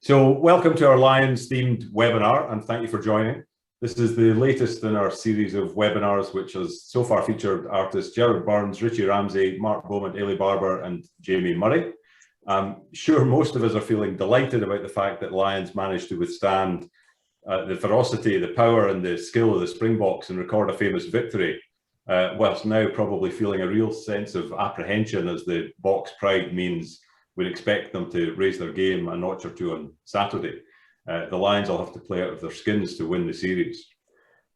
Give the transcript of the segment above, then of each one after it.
So welcome to our Lions themed webinar, and thank you for joining. This is the latest in our series of webinars, which has so far featured artists Gerard Burns, Richie Ramsey, Mark Bowman, Ailey Barber and Jamie Murray. I'm sure most of us are feeling delighted about the fact that Lions managed to withstand the ferocity, the power and the skill of the Springboks and record a famous victory, whilst now probably feeling a real sense of apprehension as the Boks pride means we'd expect them to raise their game a notch or two on Saturday. The Lions will have to play out of their skins to win the series.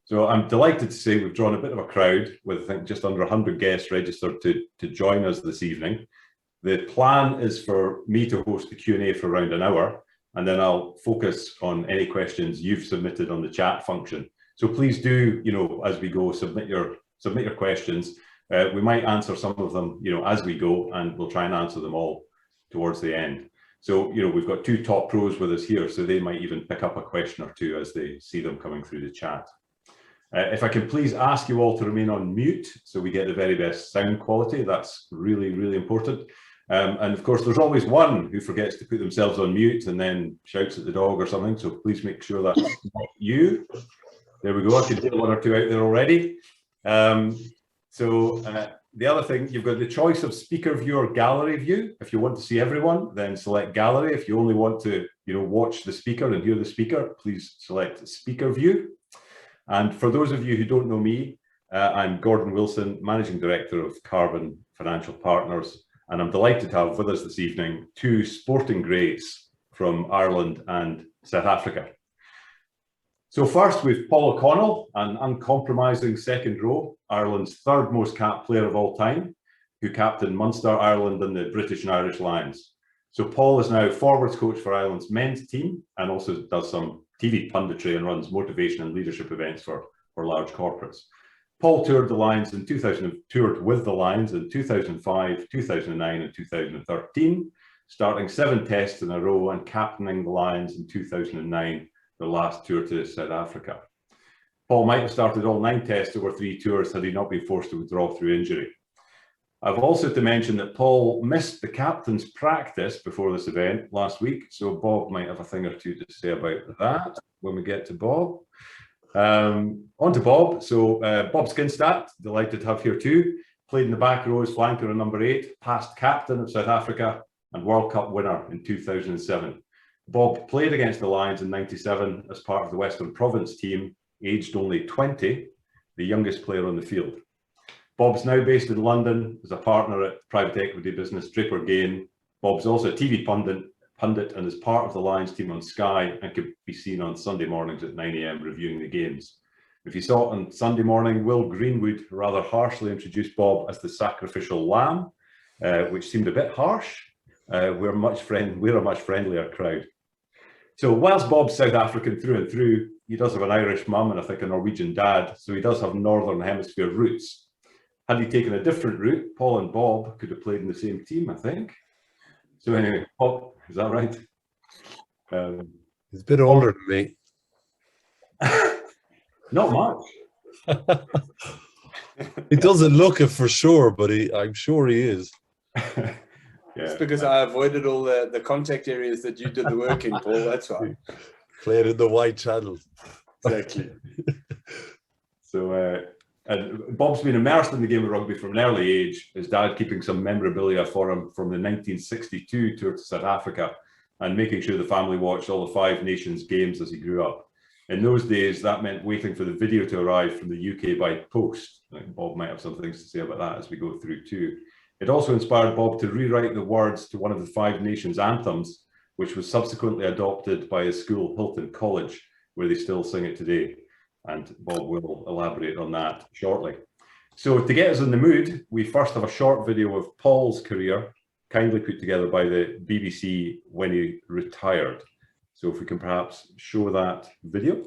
So I'm delighted to say we've drawn a bit of a crowd with, I think, just under 100 guests registered to join us this evening. The plan is for me to host the Q&A for around an hour, and then I'll focus on any questions you've submitted on the chat function. So please do, as we go, submit your questions. We might answer some of them, as we go, and we'll try and answer them all towards the end. So, we've got two top pros with us here, so they might even pick up a question or two as they see them coming through the chat. If I can please ask you all to remain on mute so we get the very best sound quality, that's really, really important. And of course, there's always one who forgets to put themselves on mute and then shouts at the dog or something, so please make sure that's not you. There we go, I can hear one or two out there already. The other thing, you've got the choice of speaker view or gallery view. If you want to see everyone, then select gallery. If you only want to, watch the speaker and hear the speaker, please select speaker view. And for those of you who don't know me, I'm Gordon Wilson, Managing Director of Carbon Financial Partners, and I'm delighted to have with us this evening two sporting greats from Ireland and South Africa. So first, we've Paul O'Connell, an uncompromising second row, Ireland's third most capped player of all time, who captained Munster, Ireland and the British and Irish Lions. So Paul is now forwards coach for Ireland's men's team and also does some TV punditry and runs motivation and leadership events for large corporates. Paul toured with the Lions in 2005, 2009 and 2013, starting 7 tests in a row and captaining the Lions in 2009, the last tour to South Africa. Paul might have started all 9 tests over 3 tours had he not been forced to withdraw through injury. I've also to mention that Paul missed the captain's practice before this event last week, so Bob might have a thing or two to say about that when we get to Bob. On to Bob. So Bob Skinstad, delighted to have here too. Played in the back row as flanker in number 8, past captain of South Africa and World Cup winner in 2007. Bob played against the Lions in '97 as part of the Western Province team, aged only 20, the youngest player on the field. Bob's now based in London as a partner at private equity business Draper Gain. Bob's also a TV pundit and is part of the Lions team on Sky and can be seen on Sunday mornings at 9 AM reviewing the games. If you saw it on Sunday morning, Will Greenwood rather harshly introduced Bob as the sacrificial lamb, which seemed a bit harsh. We're a much friendlier crowd. So whilst Bob's South African through and through, he does have an Irish mum and I think a Norwegian dad, so he does have Northern Hemisphere roots. Had he taken a different route, Paul and Bob could have played in the same team, I think. So anyway, Bob, is that right? He's a bit older than me. Not much. He doesn't look it for sure, but I'm sure he is. Yeah. It's because I avoided all the contact areas that you did the work in, Paul. That's why. Played in the white channel. Exactly. So, and Bob's been immersed in the game of rugby from an early age, his dad keeping some memorabilia for him from the 1962 tour to South Africa and making sure the family watched all the 5 Nations games as he grew up. In those days, that meant waiting for the video to arrive from the UK by post. I think Bob might have some things to say about that as we go through too. It also inspired Bob to rewrite the words to one of the 5 Nations anthems, which was subsequently adopted by his school, Hilton College, where they still sing it today. And Bob will elaborate on that shortly. So to get us in the mood, we first have a short video of Paul's career, kindly put together by the BBC when he retired. So if we can perhaps show that video.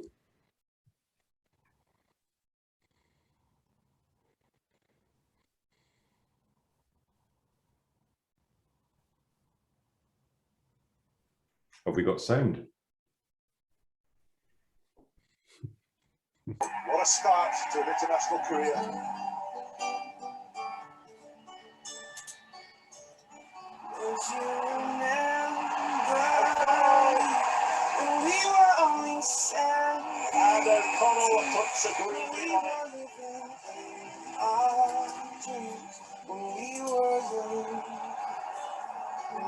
Have we got sound? What a start to an international career. That's a great We one. were living our dreams when we were young.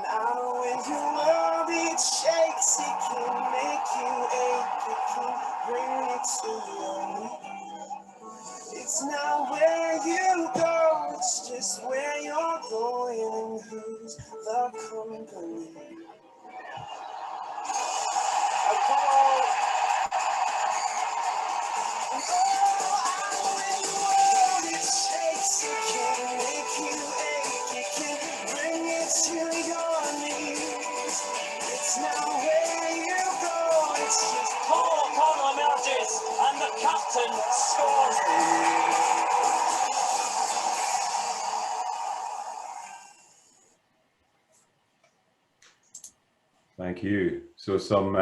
Now when your world it shakes, it can make you ache, it can bring it to your knees. It's not where you go, it's just where you're going and who's the company. Paul O'Connor emerges and the captain scores. Thank you. So some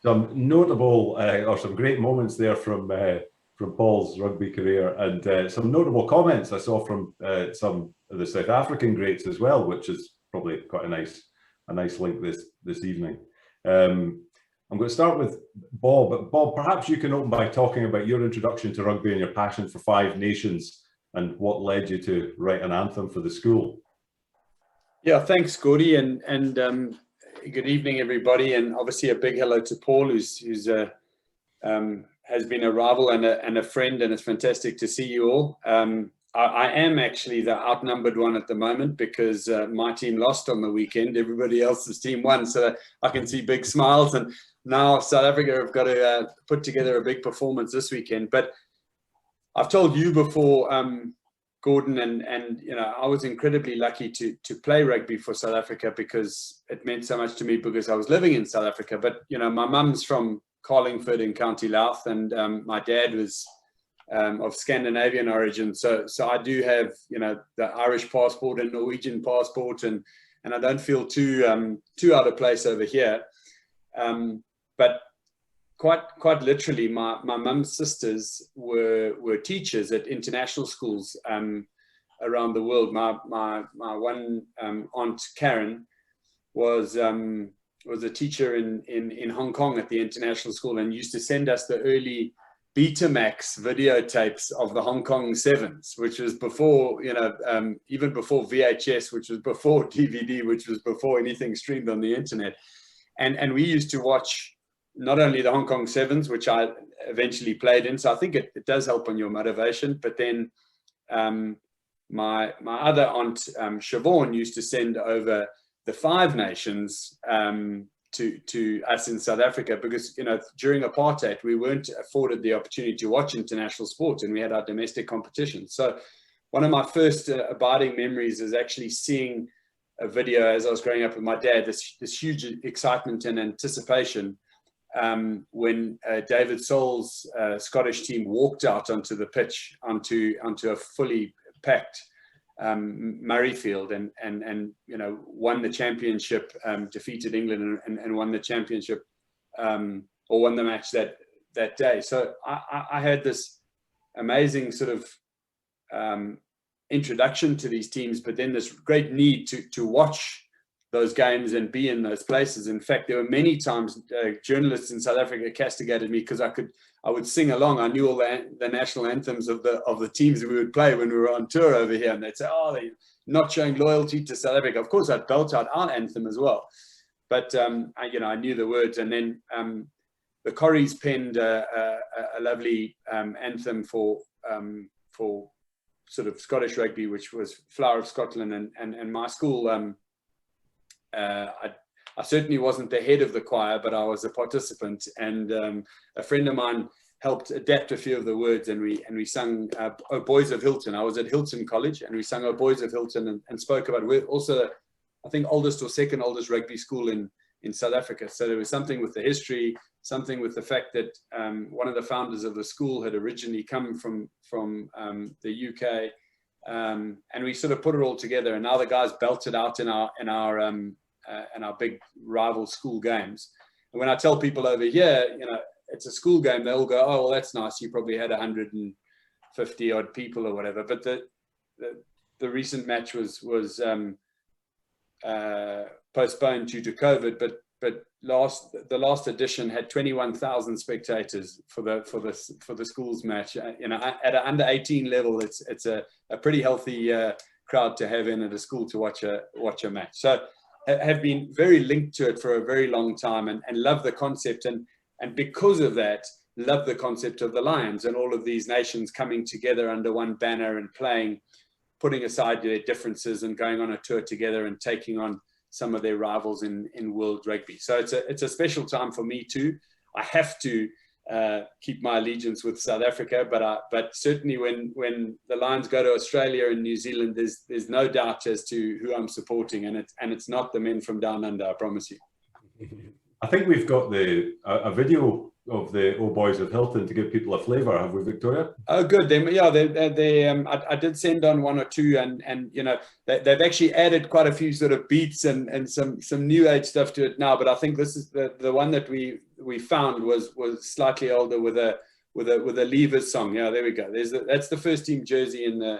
notable or some great moments there from Paul's rugby career, and some notable comments I saw from some of the South African greats as well, which is probably quite a nice link this evening. I'm going to start with Bob. But Bob, perhaps you can open by talking about your introduction to rugby and your passion for Five Nations and what led you to write an anthem for the school. Yeah, thanks, Gordy, and good evening, everybody, and obviously a big hello to Paul, who's has been a rival and a friend, and it's fantastic to see you all. I am actually the outnumbered one at the moment because my team lost on the weekend. Everybody else's team won, so I can see big smiles. And now South Africa have got to put together a big performance this weekend. But I've told you before, Gordon, and you know, I was incredibly lucky to play rugby for South Africa because it meant so much to me because I was living in South Africa. But you know, my mum's from Carlingford in County Louth, and my dad was of Scandinavian origin. So I do have, you know, the Irish passport and Norwegian passport, and I don't feel too out of place over here. But quite literally, my mum's sisters were teachers at international schools around the world. My one aunt Karen was a teacher in Hong Kong at the international school, and used to send us the early Betamax videotapes of the Hong Kong Sevens, which was before, you know, even before VHS, which was before DVD, which was before anything streamed on the internet. And we used to watch not only the Hong Kong Sevens, which I eventually played in, so I think it does help on your motivation, but then my other aunt, Siobhan, used to send over the Five Nations to us in South Africa, because, you know, during apartheid we weren't afforded the opportunity to watch international sports, and we had our domestic competition. So one of my first abiding memories is actually seeing a video as I was growing up with my dad, this huge excitement and anticipation when David Soul's Scottish team walked out onto the pitch, onto a fully packed Murrayfield, and you know, won the championship, defeated England, and won the championship, or won the match that day. So I had this amazing sort of introduction to these teams, but then this great need to watch those games and be in those places. In fact, there were many times journalists in South Africa castigated me because I would sing along. I knew all the national anthems of the teams that we would play when we were on tour over here, and they'd say, "Oh, they're not showing loyalty to South Africa." Of course, I'd belt out our anthem as well, but I knew the words. And then the Corries penned a lovely anthem for sort of Scottish rugby, which was Flower of Scotland, and my school. I certainly wasn't the head of the choir, but I was a participant, and a friend of mine helped adapt a few of the words, and we sung "Oh Boys of Hilton." I was at Hilton College, and we sung "Oh Boys of Hilton," and spoke about, we're also, I think, oldest or second oldest rugby school in South Africa. So there was something with the history, something with the fact that one of the founders of the school had originally come from the UK, and we sort of put it all together, and now the guys belt it out in our big rival school games. And when I tell people over here, you know, it's a school game, they'll go, "Oh, well, that's nice. You probably had 150 odd people or whatever." But the recent match was postponed due to COVID. But the last edition had 21,000 spectators for the schools match. You know, at an under 18 level, it's a pretty healthy crowd to have in at a school to watch a match. So have been very linked to it for a very long time, and love the concept, and because of that, love the concept of the Lions and all of these nations coming together under one banner and playing, putting aside their differences and going on a tour together and taking on some of their rivals in world rugby. So it's a special time for me too. I have to keep my allegiance with South Africa, but certainly when the Lions go to Australia and New Zealand, there's no doubt as to who I'm supporting, and it's not the men from down under, I promise you. I think we've got a video of the Old Boys of Hilton to give people a flavour, have we, Victoria? Oh, good. I did send on one or two, and you know, they've actually added quite a few sort of beats and some new age stuff to it now. But I think this is the one that we found was slightly older with a Levers song. Yeah, there we go. That's the first team jersey in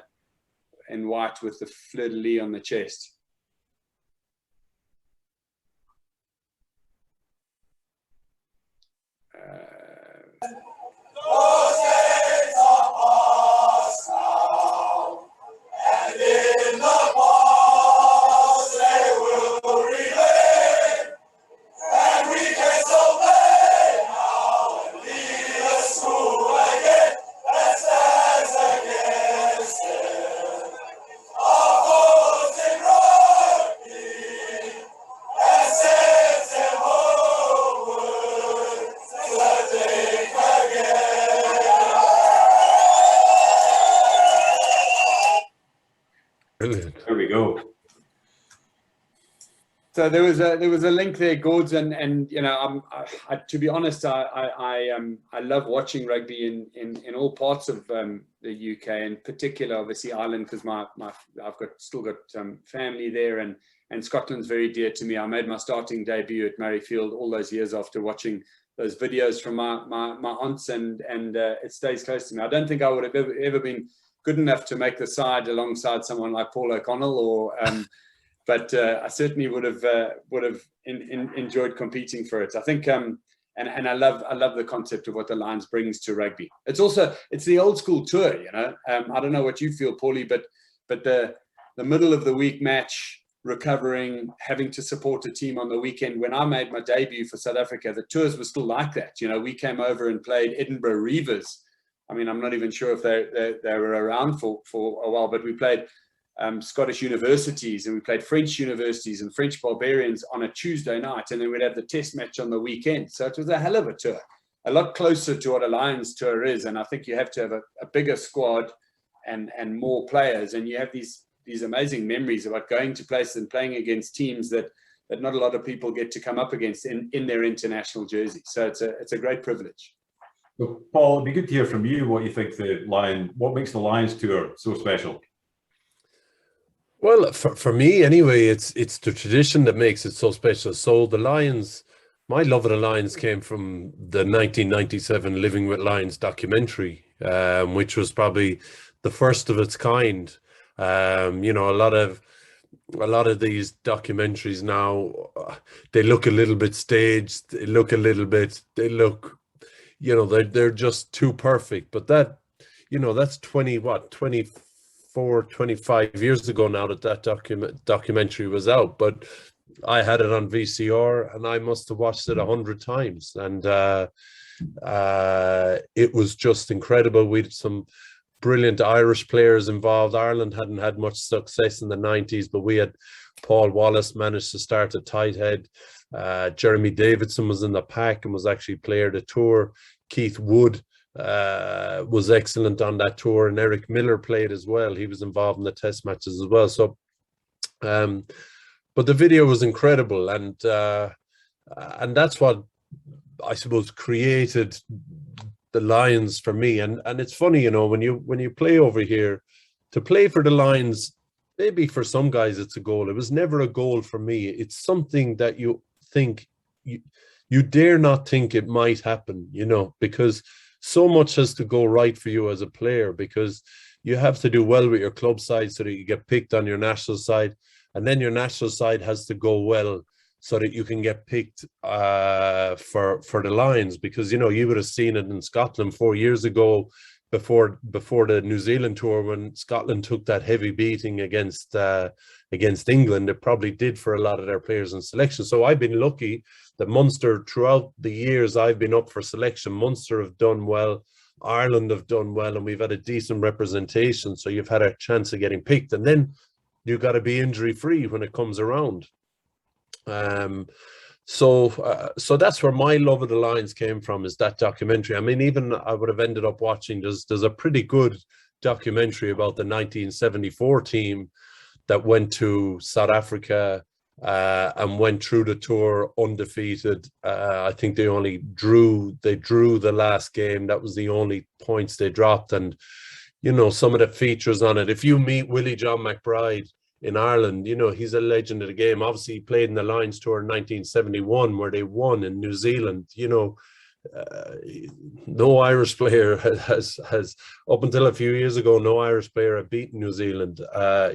white with the fleur de lis on the chest. Those days are past now, and in the past they will remain, and we can still play now and lead us through again, that stands against them. Our foes in rugby, and sends them homeward to think again. Brilliant. There we go. So there was a link there, Gord's, and you know, to be honest, I love watching rugby in all parts of the UK, in particular, obviously Ireland, because I've still got family there, and Scotland's very dear to me. I made my starting debut at Murrayfield all those years after watching those videos from my aunts, and it stays close to me. I don't think I would have ever been good enough to make the side alongside someone like Paul O'Connell, or but I certainly would have enjoyed competing for it. I think, and I love the concept of what the Lions brings to rugby. It's the old school tour, you know. I don't know what you feel, Paulie, but the middle of the week match, recovering, having to support a team on the weekend. When I made my debut for South Africa, the tours were still like that. You know, we came over and played Edinburgh Reavers. I mean, I'm not even sure if they were around for a while, but we played Scottish universities, and we played French universities and French barbarians on a Tuesday night, and then we'd have the test match on the weekend. So it was a hell of a tour, a lot closer to what a Lions tour is. And I think you have to have a bigger squad and more players, and you have these amazing memories about going to places and playing against teams that not a lot of people get to come up against in their international jersey. So it's a great privilege. So, Paul, it'd be good to hear from you what you think what makes the Lions tour so special. Well, for me anyway, it's the tradition that makes it so special. So the Lions, my love of the Lions came from the 1997 Living with Lions documentary, which was probably the first of its kind. You know, a lot of these documentaries now, they look a little bit staged. They look, you know, they're just too perfect. But that, you know, that's 25 years ago now that documentary was out. But I had it on VCR, and I must have watched it 100 times, and it was just incredible. We had some brilliant Irish players involved. Ireland hadn't had much success in the 90s, but we had Paul Wallace managed to start a tight head. Jeremy Davidson was in the pack and was actually player of the tour. Keith Wood was excellent on that tour, and Eric Miller played as well. He was involved in the test matches as well. So, but the video was incredible, and that's what I suppose created the Lions for me. And it's funny, you know, when you play over here, to play for the Lions, maybe for some guys it's a goal. It was never a goal for me. It's something that you think you dare not think it might happen, you know, because so much has to go right for you as a player, because you have to do well with your club side so that you get picked on your national side, and then your national side has to go well so that you can get picked for the Lions, because, you know, you would have seen it in Scotland 4 years ago before the New Zealand tour, when Scotland took that heavy beating against England. It probably did for a lot of their players in selection. So I've been lucky that Munster, throughout the years I've been up for selection, Munster have done well, Ireland have done well, and we've had a decent representation. So you've had a chance of getting picked, and then you've got to be injury free when it comes around. So that's where my love of the Lions came from, is that documentary. I mean, even I would have ended up watching, there's a pretty good documentary about the 1974 team that went to South Africa and went through the tour undefeated. I think they drew the last game. That was the only points they dropped. And, you know, some of the features on it, if you meet Willie John McBride in Ireland, you know, he's a legend of the game. Obviously, he played in the Lions tour in 1971, where they won in New Zealand. You know, no Irish player has up until a few years ago, no Irish player had beaten New Zealand.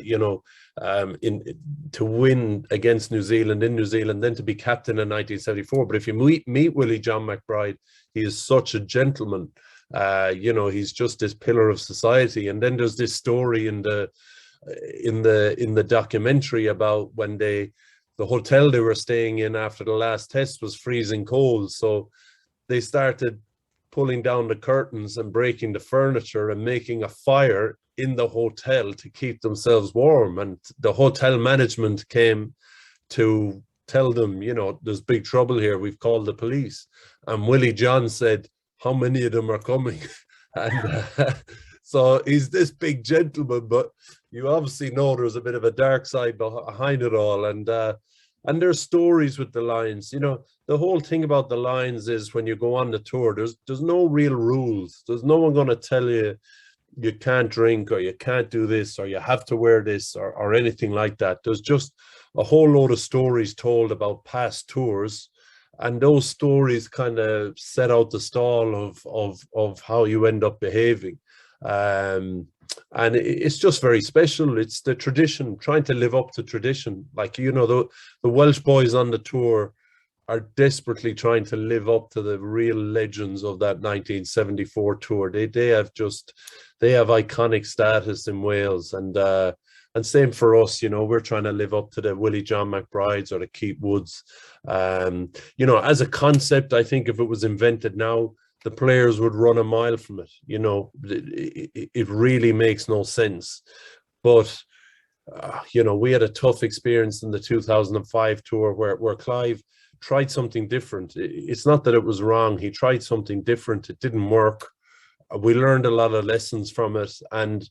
You know, to win against New Zealand in New Zealand, then to be captain in 1974. But if you meet Willie John McBride, he is such a gentleman. You know, he's just this pillar of society. And then there's this story in the documentary about when the hotel they were staying in after the last test was freezing cold, so they started pulling down the curtains and breaking the furniture and making a fire in the hotel to keep themselves warm. And the hotel management came to tell them, you know, there's big trouble here, we've called the police. And Willie John said, how many of them are coming? And so he's this big gentleman, but you obviously know there's a bit of a dark side behind it all. And there's stories with the Lions. You know, the whole thing about the Lions is when you go on the tour, there's no real rules. There's no one going to tell you you can't drink, or you can't do this, or you have to wear this, or anything like that. There's just a whole load of stories told about past tours. And those stories kind of set out the stall of how you end up behaving. And it's just very special. It's the tradition, trying to live up to tradition. Like, you know, the Welsh boys on the tour are desperately trying to live up to the real legends of that 1974 tour. They have iconic status in Wales, and same for us. You know, we're trying to live up to the Willie John McBrides or the Keith Woods. You know, as a concept, I think if it was invented now, the players would run a mile from it. You know, it really makes no sense. But, you know, we had a tough experience in the 2005 tour where Clive tried something different. It's not that it was wrong. He tried something different. It didn't work. We learned a lot of lessons from it. And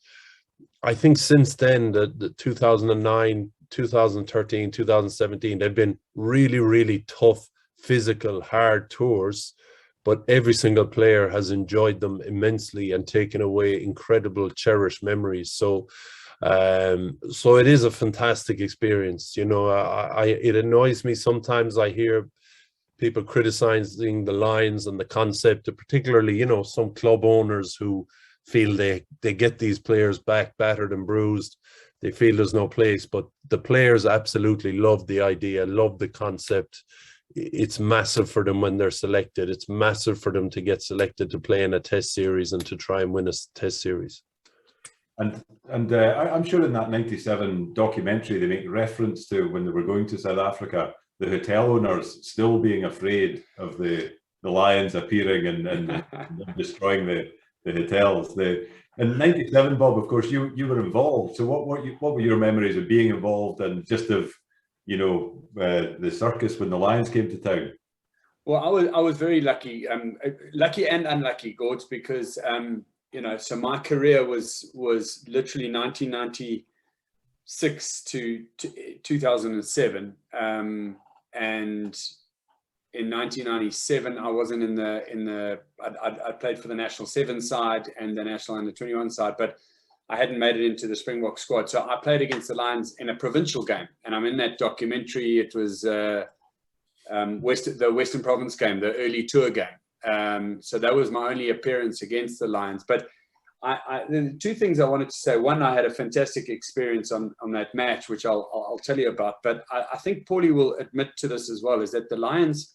I think since then, the 2009, 2013, 2017, they've been really, really tough, physical, hard tours. But every single player has enjoyed them immensely and taken away incredible, cherished memories. So it is a fantastic experience. You know, it annoys me sometimes. I hear people criticizing the Lions and the concept, particularly, you know, some club owners who feel they get these players back battered and bruised. They feel there's no place, but the players absolutely love the idea, love the concept. It's massive for them when they're selected. It's massive for them to get selected to play in a test series and to try and win a test series. And I'm sure in that 97 documentary, they make reference to when they were going to South Africa, the hotel owners still being afraid of the Lions appearing and destroying the hotels. In 97, Bob, of course, you were involved. So what were your memories of being involved and just of, you know, the circus when the Lions came to town? Well, I was very lucky, lucky and unlucky, Gordon, because you know, so my career was literally 1996 to 2007, and in 1997 I wasn't I played for the national 7 side and the national under 21 side, but I hadn't made it into the Springbok squad. So I played against the Lions in a provincial game, and I'm in that documentary. It was the Western Province game, the early tour game. So that was my only appearance against the Lions. But the two things I wanted to say. One, I had a fantastic experience on that match, which I'll tell you about. But I think Paulie will admit to this as well, is that the Lions,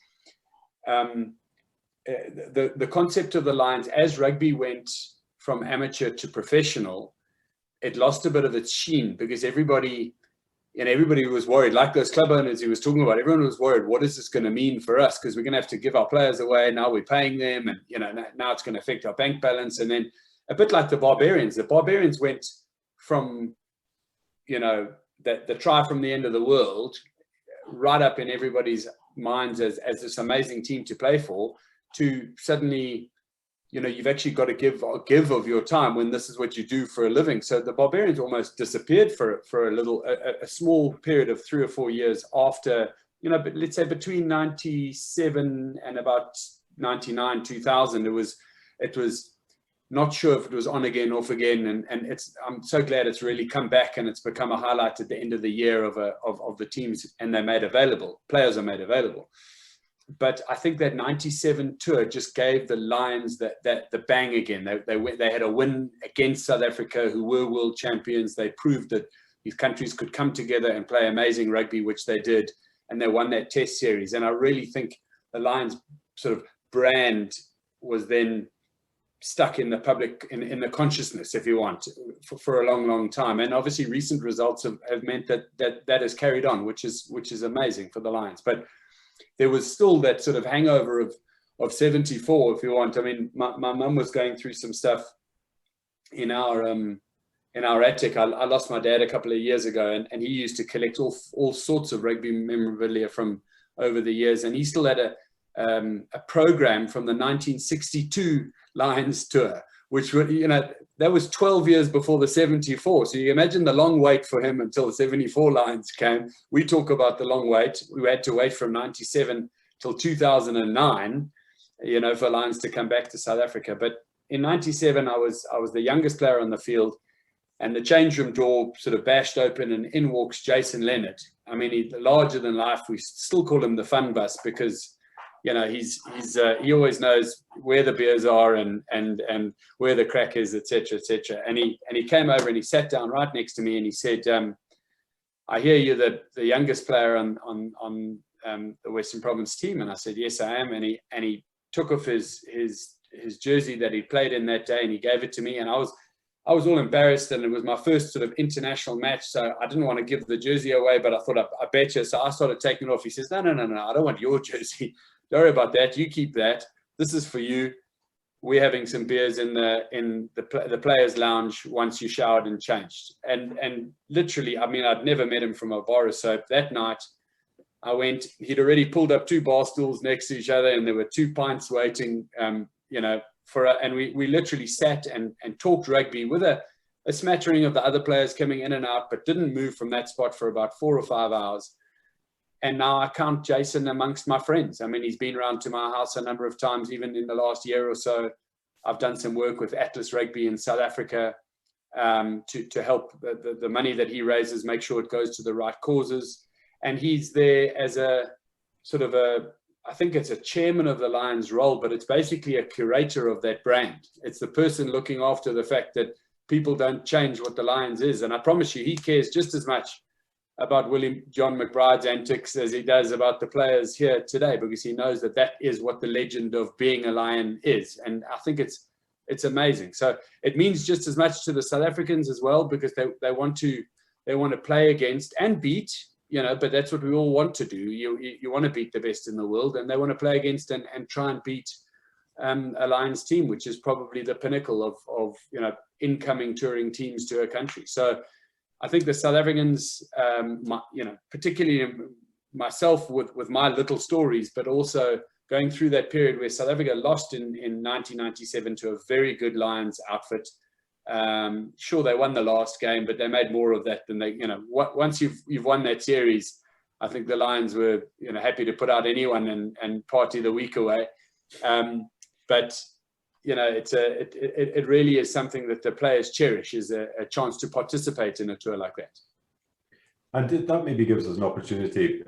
the concept of the Lions, as rugby went from amateur to professional, it lost a bit of its sheen, because everybody was worried, like those club owners he was talking about. Everyone was worried, what is this going to mean for us? Because we're going to have to give our players away. Now we're paying them, and now it's going to affect our bank balance. And then a bit like the Barbarians went from, the try from the end of the world right up in everybody's minds as this amazing team to play for, to suddenly, you've actually got to give of your time when this is what you do for a living. So the Barbarians almost disappeared for a small period of 3 or 4 years after, but let's say between 97 and about 99, 2000, it was not sure if it was on again, off again. And I'm so glad it's really come back, and it's become a highlight at the end of the year of the teams, and players are made available. But I think that 97 tour just gave the Lions the bang again. They had a win against South Africa, who were world champions. They proved that these countries could come together and play amazing rugby, which they did. And they won that test series. And I really think the Lions sort of brand was then stuck in the public, in the consciousness, if you want, for a long, long time. And obviously recent results have meant that has carried on, which is amazing for the Lions. But there was still that sort of hangover of 74, if you want. I mean, my mum was going through some stuff in our attic. I lost my dad a couple of years ago, and he used to collect all sorts of rugby memorabilia from over the years. And he still had a program from the 1962 Lions tour, which were, that was 12 years before the 74. So you imagine the long wait for him until the 74 Lions came. We talk about the long wait. We had to wait from 97 till 2009, for Lions to come back to South Africa. But in 97, I was the youngest player on the field, and the change room door sort of bashed open, and in walks Jason Leonard. I mean, he's larger than life. We still call him the fun bus, because he always knows where the beers are and where the crack is, etc., etc. And he came over and he sat down right next to me, and he said, "I hear you're the youngest player on the Western Province team." And I said, "Yes, I am." And he took off his jersey that he played in that day, and he gave it to me. And I was all embarrassed, and it was my first sort of international match, so I didn't want to give the jersey away, but I thought I bet you. So I started taking it off. He says, No, I don't want your jersey. Don't worry about that. You keep that. This is for you. We're having some beers in the players' lounge once you showered and changed." And literally, I mean, I'd never met him from a bar or soap. That night, I went. He'd already pulled up 2 bar stools next to each other, and there were 2 pints waiting. And we literally sat and talked rugby with a smattering of the other players coming in and out, but didn't move from that spot for about 4 or 5 hours. And now I count Jason amongst my friends. I mean, he's been around to my house a number of times, even in the last year or so. I've done some work with Atlas Rugby in South Africa to help the money that he raises, make sure it goes to the right causes. And he's there as a sort of I think it's a chairman of the Lions role, but it's basically a curator of that brand. It's the person looking after the fact that people don't change what the Lions is. And I promise you, he cares just as much about William John McBride's antics as he does about the players here today, because he knows that is what the legend of being a Lion is. And I think it's amazing. So it means just as much to the South Africans as well, because they want to play against and beat, but that's what we all want to do. You want to beat the best in the world, and they want to play against and try and beat a Lions team, which is probably the pinnacle of incoming touring teams to a country. So I think the South Africans, particularly myself with my little stories, but also going through that period where South Africa lost in 1997 to a very good Lions outfit. Sure, they won the last game, but they made more of that than they, once you've won that series, I think the Lions were, happy to put out anyone and party the week away. But it really is something that the players cherish, is a chance to participate in a tour like that. And that maybe gives us an opportunity,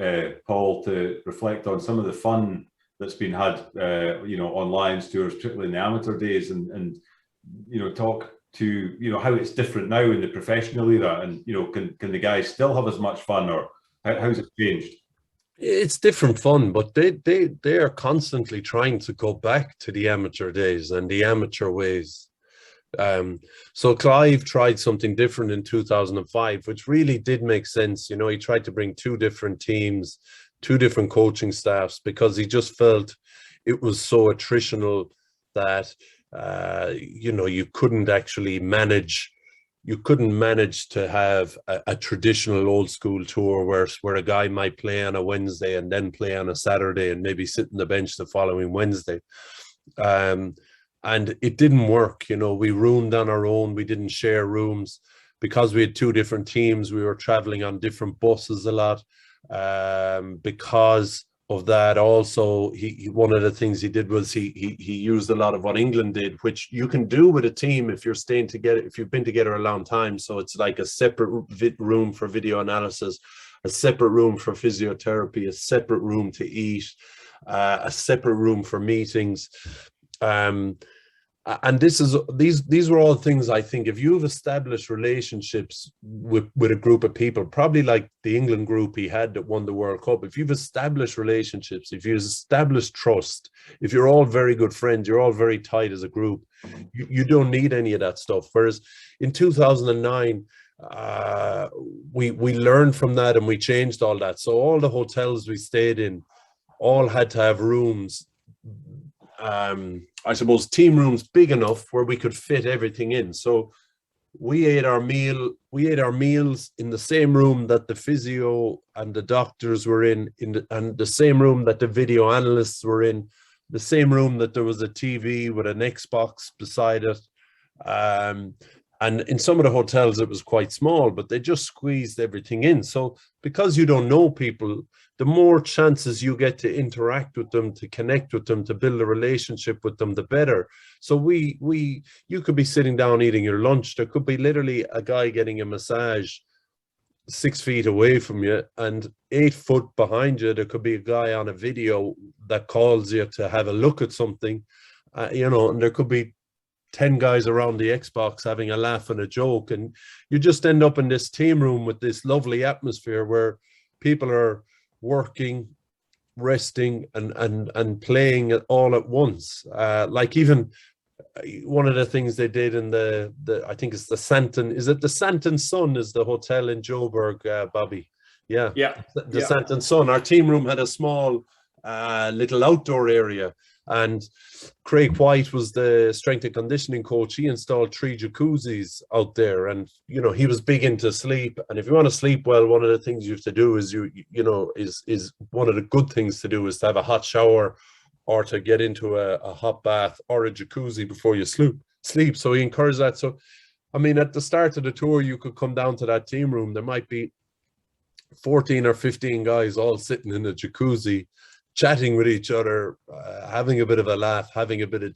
Paul, to reflect on some of the fun that's been had, on Lions tours, particularly in the amateur days, and talk to, you know, how it's different now in the professional era, and, you know, can the guys still have as much fun, or how's it changed? It's different fun, but they are constantly trying to go back to the amateur days and the amateur ways. So Clive tried something different in 2005, which really did make sense. You know, he tried to bring two different teams, two different coaching staffs, because he just felt it was so attritional that you know, you couldn't actually manage. You couldn't manage to have a traditional old school tour where a guy might play on a Wednesday and then play on a Saturday and maybe sit on the bench the following Wednesday. And it didn't work. You know, we roomed on our own. We didn't share rooms because we had two different teams. We were traveling on different buses a lot. Because of that, also, he one of the things he did was he used a lot of what England did, which you can do with a team if you're staying together, if you've been together a long time. So it's like a separate room for video analysis, a separate room for physiotherapy, a separate room to eat, a separate room for meetings. And these were all things, I think, if you've established relationships with a group of people, probably like the England group he had that won the World Cup, if you've established relationships, if you've established trust, if you're all very good friends, you're all very tight as a group, you don't need any of that stuff. Whereas in 2009, we learned from that and we changed all that. So all the hotels we stayed in all had to have rooms, I suppose team rooms big enough where we could fit everything in. So we ate our meals in the same room that the physio and the doctors were in and the same room that the video analysts were in, the same room that there was a TV with an Xbox beside it. And in some of the hotels, it was quite small, but they just squeezed everything in. So because you don't know people, the more chances you get to interact with them, to connect with them, to build a relationship with them, the better. So you could be sitting down eating your lunch. There could be literally a guy getting a massage 6 feet away from you, and 8 foot behind you, there could be a guy on a video that calls you to have a look at something, you know, and there could be 10 guys around the Xbox having a laugh and a joke, and you just end up in this team room with this lovely atmosphere where people are working, resting, and playing it all at once. Like even one of the things they did in the I think it's the Santon, is it the Santon Sun is the hotel in Joburg, Bobby? Yeah. The Santon Sun. Our team room had a small little outdoor area, and Craig White was the strength and conditioning coach. He installed 3 jacuzzis out there, and you know, he was big into sleep. And if you want to sleep well, one of the things you have to do is you know is one of the good things to do is to have a hot shower, or to get into a hot bath or a jacuzzi before you sleep. So he encouraged that. So I mean, at the start of the tour, you could come down to that team room, there might be 14 or 15 guys all sitting in a jacuzzi, chatting with each other, having a bit of a laugh, having a bit of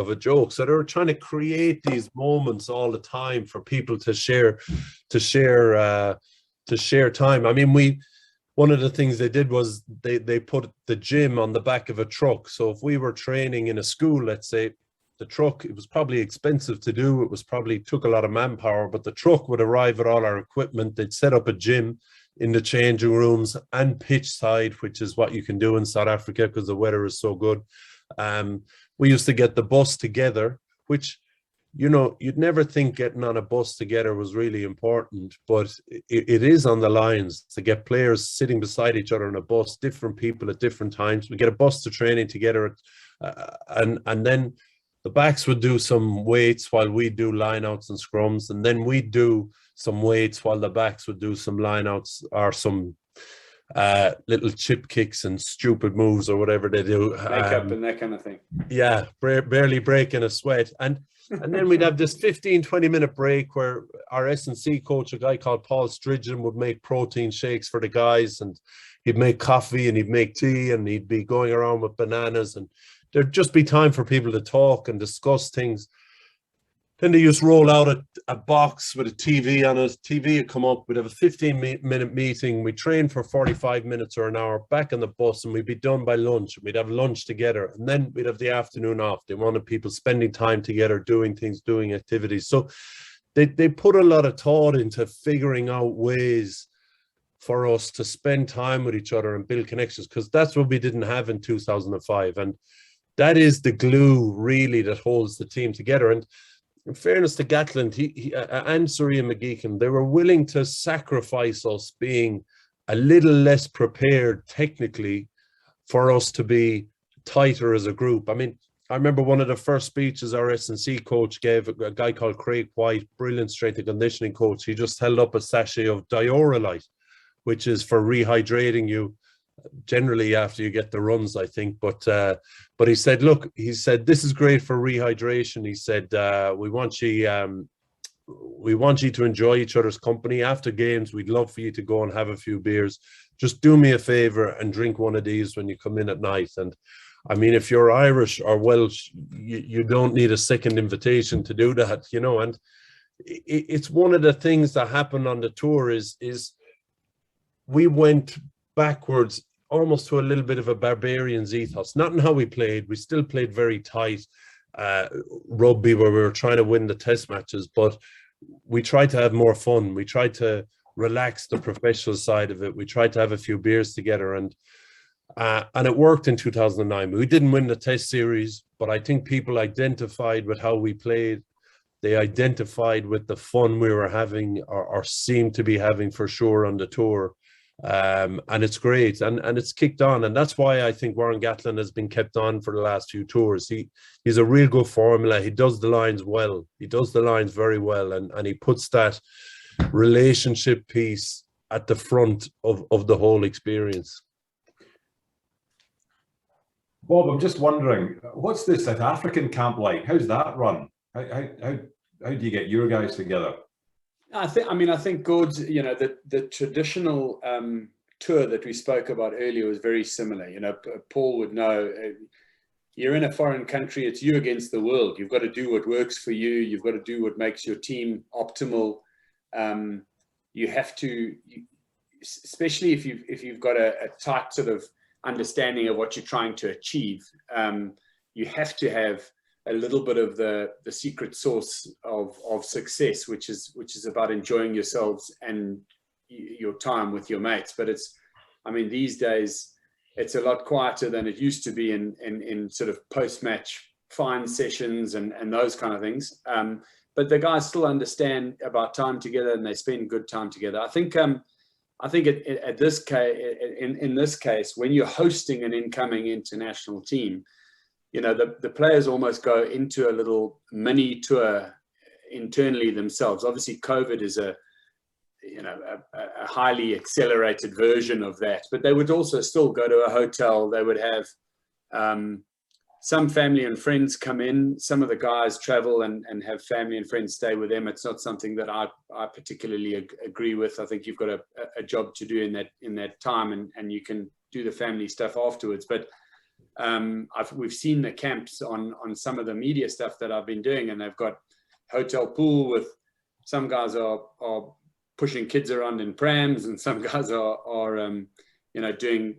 a joke. So they're trying to create these moments all the time for people to share time. I mean, one of the things they did was they put the gym on the back of a truck. So if we were training in a school, let's say, the truck, it was probably expensive to do. It was probably took a lot of manpower, but the truck would arrive with all our equipment. They'd set up a gym in the changing rooms and pitch side, which is what you can do in South Africa because the weather is so good. We used to get the bus together, which, you know, you'd never think getting on a bus together was really important, but it is on the Lions to get players sitting beside each other on a bus, different people at different times. We get a bus to training together, and then the backs would do some weights while we do lineouts and scrums, and then we'd do some weights while the backs would do some lineouts or some little chip kicks and stupid moves or whatever they do. Makeup and that kind of thing. Yeah, barely breaking a sweat. And then we'd have this 15-20 minute break where our S&C coach, a guy called Paul Stridgen, would make protein shakes for the guys, and he'd make coffee and he'd make tea and he'd be going around with bananas, and there'd just be time for people to talk and discuss things. Then they used to roll out a box with a TV on it. TV would come up. We'd have a 15-minute meeting. We'd train for 45 minutes or an hour, back on the bus, and we'd be done by lunch. We'd have lunch together, and then we'd have the afternoon off. They wanted people spending time together, doing things, doing activities. So they put a lot of thought into figuring out ways for us to spend time with each other and build connections, because that's what we didn't have in 2005. And that is the glue, really, that holds the team together. And in fairness to Gatland and Surrey and McGeechan, they were willing to sacrifice us being a little less prepared technically for us to be tighter as a group. I mean, I remember one of the first speeches our S&C coach gave, a guy called Craig White, brilliant strength and conditioning coach. He just held up a sachet of Diorolite, which is for rehydrating you generally after you get the runs, I think. But he said, look, he said, this is great for rehydration. He said, we want you to enjoy each other's company after games. We'd love for you to go and have a few beers. Just do me a favor and drink one of these when you come in at night. And I mean, if you're Irish or Welsh, you don't need a second invitation to do that, you know. And it's one of the things that happened on the tour is we went backwards almost to a little bit of a barbarian's ethos, not in how we played. We still played very tight rugby where we were trying to win the test matches, but we tried to have more fun. We tried to relax the professional side of it. We tried to have a few beers together, and it worked in 2009. We didn't win the test series, but I think people identified with how we played. They identified with the fun we were having, or seemed to be having for sure, on the tour. And it's great, and it's kicked on, and that's why I think Warren Gatland has been kept on for the last few tours. He's a real good formula. He does the lines well. He does the lines very well, and he puts that relationship piece at the front of the whole experience. Bob, I'm just wondering, what's the South African camp like? How's that run? How do you get your guys together? I think Gord's, you know, the traditional tour that we spoke about earlier was very similar. You know, Paul would know, you're in a foreign country, it's you against the world. You've got to do what works for you. You've got to do what makes your team optimal. You have to, especially if you've got a tight sort of understanding of what you're trying to achieve, you have to have a little bit of the secret sauce of success, which is about enjoying yourselves and your time with your mates. But I mean, these days it's a lot quieter than it used to be in sort of post-match fine sessions and those kind of things. But the guys still understand about time together, and they spend good time together. I think in this case, when you're hosting an incoming international team, you know, the players almost go into a little mini tour internally themselves. Obviously, COVID is a highly accelerated version of that, but they would also still go to a hotel. They would have some family and friends come in. Some of the guys travel and have family and friends stay with them. It's not something that I particularly agree with. I think you've got a job to do in that time, and you can do the family stuff afterwards. But we've seen the camps on some of the media stuff that I've been doing, and they've got hotel pool with some guys are pushing kids around in prams, and some guys are doing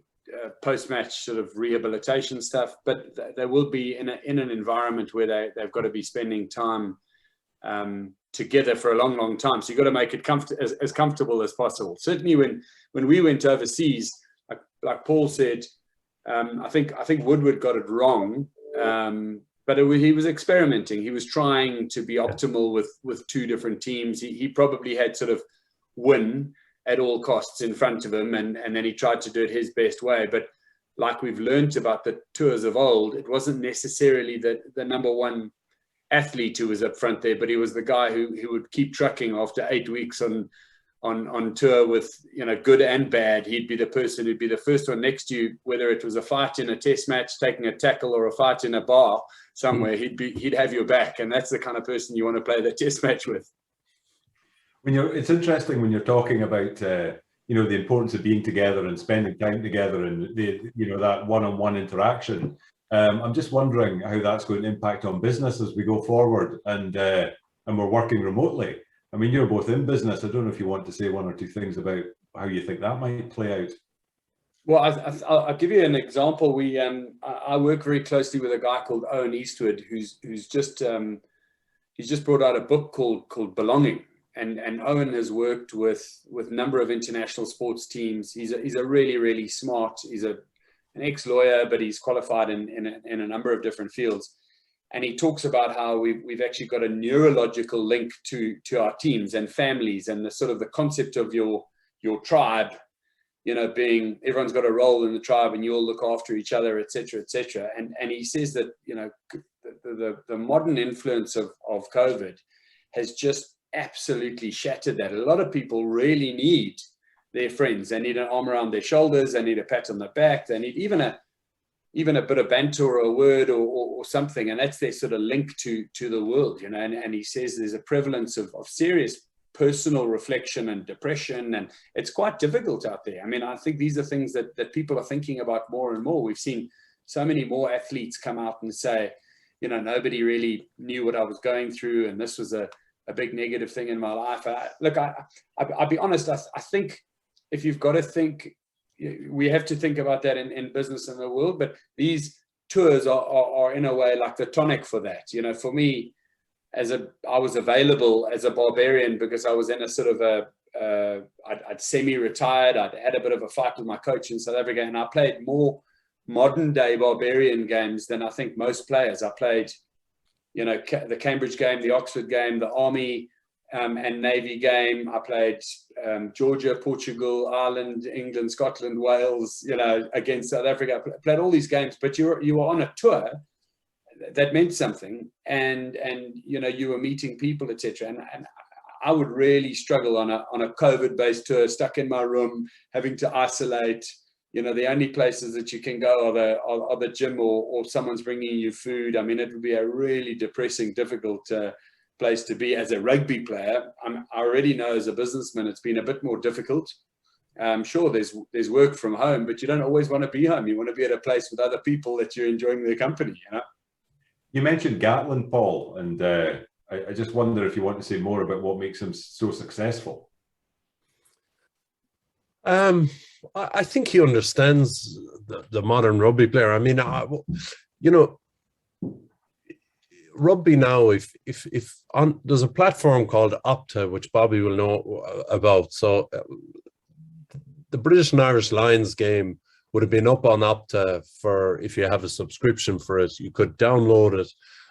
post-match sort of rehabilitation stuff. But they will be in an environment where they've got to be spending time together for a long time. So you've got to make it as comfortable as possible. Certainly when we went overseas, like Paul said, I think Woodward got it wrong, but he was experimenting. He was trying to be optimal with two different teams. He probably had sort of win at all costs in front of him, and then he tried to do it his best way. But like we've learned about the tours of old, it wasn't necessarily the number one athlete who was up front there, but he was the guy who would keep trucking after 8 weeks on tour with, you know, good and bad. He'd be the person who'd be the first one next to you, whether it was a fight in a test match, taking a tackle, or a fight in a bar somewhere. He'd have your back, and that's the kind of person you want to play the test match with. It's interesting when you're talking about the importance of being together and spending time together, and that one-on-one interaction. I'm just wondering how that's going to impact on business as we go forward, and and we're working remotely. I mean, you're both in business. I don't know if you want to say one or two things about how you think that might play out. Well, I'll give you an example. I work very closely with a guy called Owen Eastwood, who's just he's just brought out a book called Belonging. And Owen has worked with a number of international sports teams. He's a really, really smart. He's an ex-lawyer, but he's qualified in a number of different fields. And he talks about how we've actually got a neurological link to our teams and families, and the sort of the concept of your tribe, you know, being everyone's got a role in the tribe and you all look after each other, etc., etc. And he says that, you know, the modern influence of COVID has just absolutely shattered that. A lot of people really need their friends. They need an arm around their shoulders. They need a pat on the back. They need even a bit of banter or a word or something. And that's their sort of link to the world, you know. And he says there's a prevalence of serious personal reflection and depression, and it's quite difficult out there. I mean, I think these are things that people are thinking about more and more. We've seen so many more athletes come out and say, you know, nobody really knew what I was going through, and this was a big negative thing in my life. I'll be honest, I think if you've got to think, we have to think about that in business in the world, but these tours are in a way like the tonic for that. You know, for me, I was available as a barbarian because I was in a sort of I'd semi-retired. I'd had a bit of a fight with my coach in South Africa, and I played more modern day barbarian games than I think most players. I played, you know, the Cambridge game, the Oxford game, the Army and Navy game. I played Georgia, Portugal, Ireland, England, Scotland, Wales, you know, against South Africa. I played all these games, but you were on a tour that meant something, and you know, you were meeting people, etc. And I would really struggle on a COVID based tour, stuck in my room, having to isolate. You know, the only places that you can go are the gym or someone's bringing you food. I mean, it would be a really depressing, difficult place to be as a rugby player. I already know as a businessman, it's been a bit more difficult. Sure, there's work from home, but you don't always want to be home. You want to be at a place with other people that you're enjoying their company, you know? You mentioned Gatlin, Paul, and I just wonder if you want to say more about what makes him so successful. I think he understands the modern rugby player. I mean, you know, rugby now, if there's a platform called Opta, which Bobby will know about. So the British and Irish Lions game would have been up on Opta for, if you have a subscription for it, you could download it,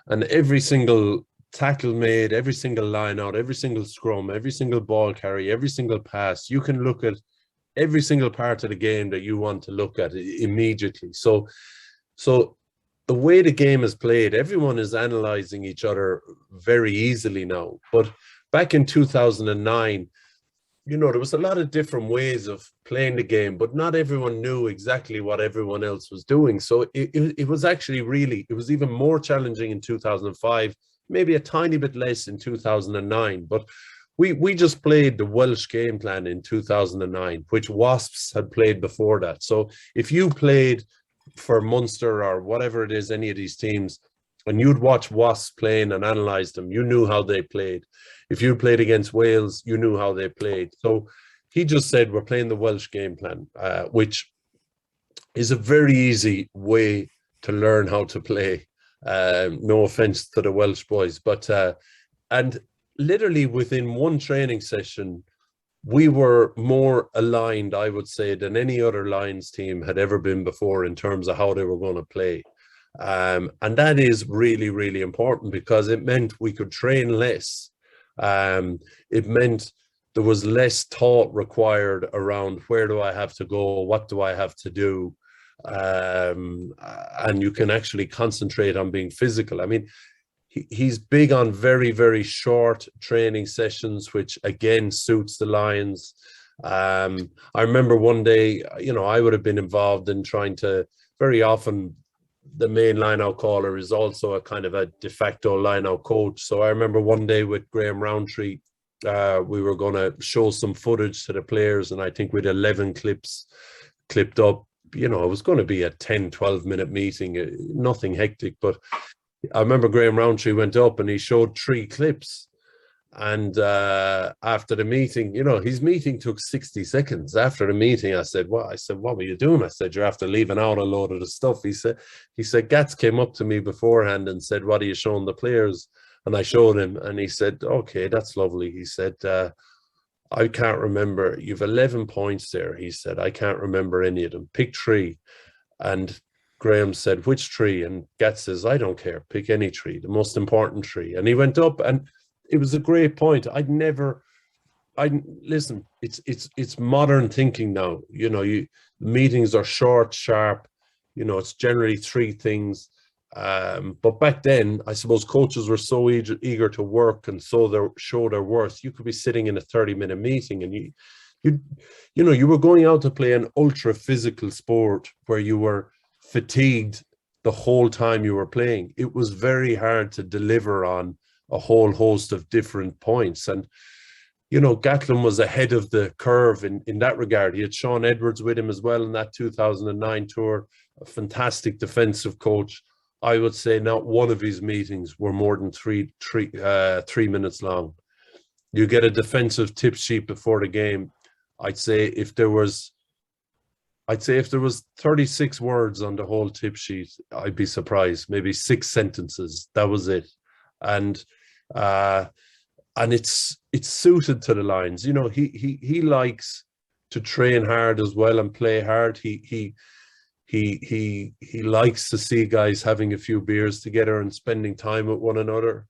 and every single tackle made, every single line out, every single scrum, every single ball carry, every single pass, you can look at every single part of the game that you want to look at immediately. So the way the game is played, everyone is analyzing each other very easily now. But back in 2009, you know, there was a lot of different ways of playing the game, but not everyone knew exactly what everyone else was doing. So it was actually really, it was even more challenging in 2005, maybe a tiny bit less in 2009. But we just played the Welsh game plan in 2009, which Wasps had played before that. So if you played for Munster or whatever it is, any of these teams, and you'd watch Wasps playing and analyze them, you knew how they played. If you played against Wales, you knew how they played. So he just said, we're playing the Welsh game plan, which is a very easy way to learn how to play. No offense to the Welsh boys, but and literally within one training session, we were more aligned, I would say, than any other Lions team had ever been before in terms of how they were going to play. And that is really, really important, because it meant we could train less. It meant there was less thought required around where do I have to go, what do I have to do, and you can actually concentrate on being physical. I mean, he's big on very, very short training sessions, which again suits the Lions. I remember one day, you know, I would have been involved in trying to, very often the main line-out caller is also a kind of a de facto line-out coach. So I remember one day with Graham Roundtree, we were going to show some footage to the players, and I think with 11 clips clipped up. You know, it was going to be a 10, 12-minute meeting, nothing hectic. But I remember Graham Roundtree went up and he showed 3 clips. And after the meeting, you know, his meeting took 60 seconds. After the meeting, I said, "What?" I said, "What were you doing?" I said, "You're after leaving out a load of the stuff." He said, Gats came up to me beforehand and said, "What are you showing the players?" And I showed him, and he said, "Okay, that's lovely." He said, "I can't remember. You've 11 points there." He said, "I can't remember any of them. Pick 3." And Graham said, "Which 3?" And Gats says, "I don't care. Pick any 3, the most important 3." And he went up, and it was a great point. Listen, it's modern thinking now. You know, meetings are short, sharp. You know, it's generally 3 things. But back then, I suppose coaches were so eager to work and show their worth. You could be sitting in a 30-minute meeting, and you were going out to play an ultra physical sport where you were fatigued the whole time you were playing. It was very hard to deliver on a whole host of different points. And, you know, Gatlin was ahead of the curve in that regard. He had Sean Edwards with him as well in that 2009 tour, a fantastic defensive coach. I would say not one of his meetings were more than 3 minutes long. You get a defensive tip sheet before the game. I'd say if there was 36 words on the whole tip sheet, I'd be surprised. Maybe 6 sentences. That was it. And it's suited to the Lions. You know, he likes to train hard as well and play hard. He likes to see guys having a few beers together and spending time with one another.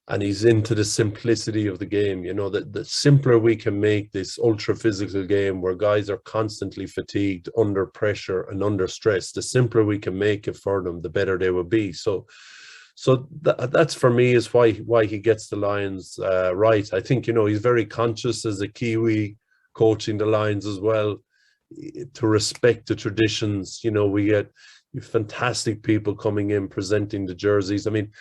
And he's into the simplicity of the game. You know, the simpler we can make this ultra physical game where guys are constantly fatigued, under pressure and under stress, the simpler we can make it for them, the better they will be. So that's for me is why he gets the Lions right. I think, you know, he's very conscious as a Kiwi coaching the Lions as well, to respect the traditions. You know, we get fantastic people coming in presenting the jerseys. I mean,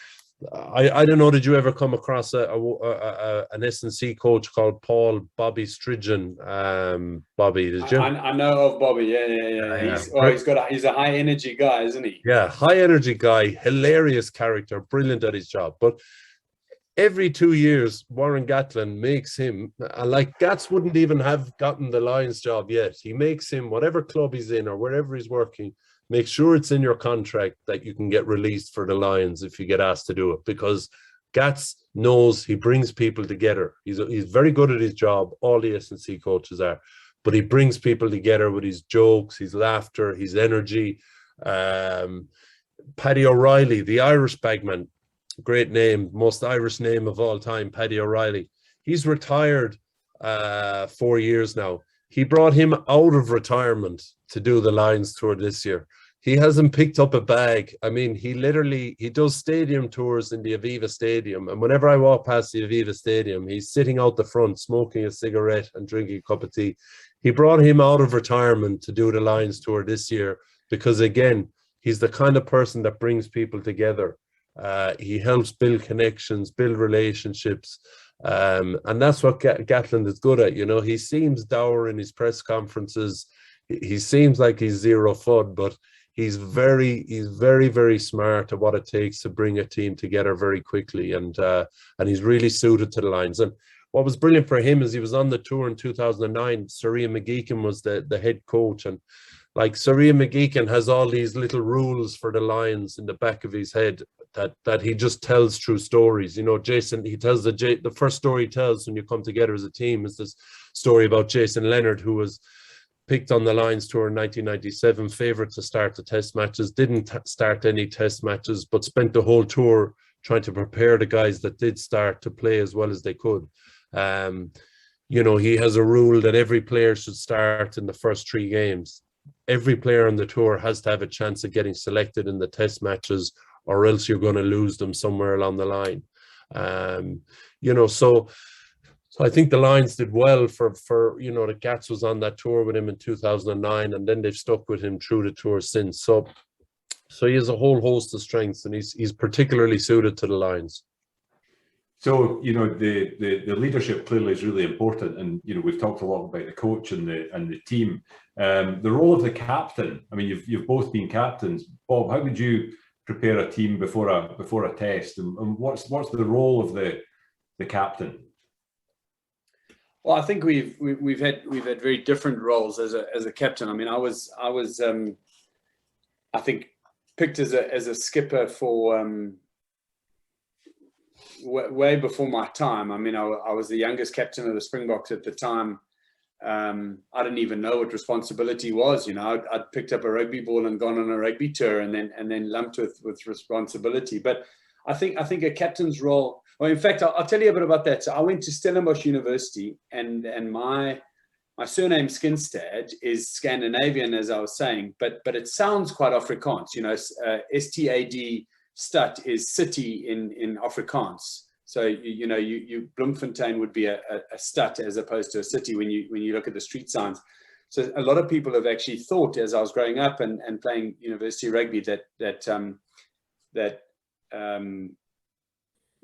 I don't know, did you ever come across an S&C coach called Bobby Strigen? Bobby, did you? I know of Bobby. Yeah. He's a high energy guy, isn't he? Yeah, high energy guy, hilarious character, brilliant at his job. But every 2 years, Warren Gatlin makes him, like Gats wouldn't even have gotten the Lions job yet. He makes him, whatever club he's in or wherever he's working, make sure it's in your contract that you can get released for the Lions if you get asked to do it, because Gats knows he brings people together. He's very good at his job. All the S&C coaches are, but he brings people together with his jokes, his laughter, his energy. Paddy O'Reilly, the Irish bagman, great name, most Irish name of all time, Paddy O'Reilly. He's retired 4 years now. He brought him out of retirement to do the Lions tour this year. He hasn't picked up a bag. I mean, he does stadium tours in the Aviva Stadium. And whenever I walk past the Aviva Stadium, he's sitting out the front, smoking a cigarette and drinking a cup of tea. He brought him out of retirement to do the Lions tour this year because, again, he's the kind of person that brings people together. He helps build connections, build relationships. And that's what Gatland is good at. You know, he seems dour in his press conferences. He seems like he's zero fun, but he's very, very smart at what it takes to bring a team together very quickly. And he's really suited to the Lions. And what was brilliant for him is he was on the tour in 2009. Sir Ian McGeechan was the head coach. And like Sir Ian McGeechan has all these little rules for the Lions in the back of his head that he just tells through stories. You know, Jason, he tells the first story he tells when you come together as a team is this story about Jason Leonard, who was picked on the Lions tour in 1997, favourite to start the test matches, didn't start any test matches, but spent the whole tour trying to prepare the guys that did start to play as well as they could. You know, he has a rule that every player should start in the first 3 games. Every player on the tour has to have a chance of getting selected in the test matches, or else you're going to lose them somewhere along the line. You know, so I think the Lions did well for you know, the Gats was on that tour with him in 2009, and then they've stuck with him through the tour since. So he has a whole host of strengths, and he's particularly suited to the Lions. So, you know, the leadership clearly is really important, and you know, we've talked a lot about the coach and the team. The role of the captain. I mean, you've both been captains. Bob, how would you prepare a team before a test, and what's the role of the captain? Well, I think we've had very different roles as a captain. I mean, I was I think picked as a skipper for way before my time. I mean, I was the youngest captain of the Springboks at the time. I didn't even know what responsibility was. You know, I'd picked up a rugby ball and gone on a rugby tour, and then lumped with responsibility. But I think a captain's role. Well, in fact, I'll tell you a bit about that. So I went to Stellenbosch University, and my surname Skinstad is Scandinavian, as I was saying, but it sounds quite Afrikaans. You know, STAD, Stad is city in Afrikaans. So you Bloemfontein would be a stad as opposed to a city when you look at the street signs. So a lot of people have actually thought, as I was growing up and playing university rugby, that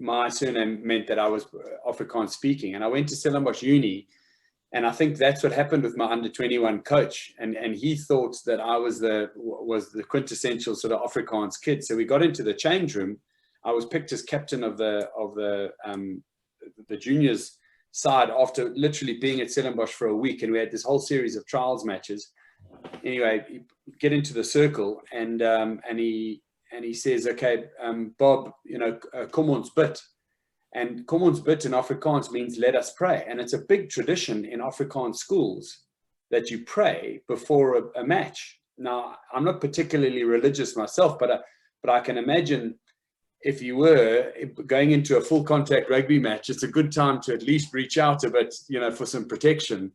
my surname meant that I was Afrikaans speaking. And I went to Stellenbosch Uni, and I think that's what happened with my under-21 coach. And he thought that I was the quintessential sort of Afrikaans kid. So we got into the change room. I was picked as captain of the juniors side after literally being at Stellenbosch for a week, and we had this whole series of trials matches. Anyway, get into the circle, and he says, "Okay, Bob, kom ons bid." And kom ons bid in Afrikaans means "let us pray," and it's a big tradition in Afrikaans schools that you pray before a match. Now, I'm not particularly religious myself, but I can imagine, if you were going into a full contact rugby match, it's a good time to at least reach out a bit, for some protection.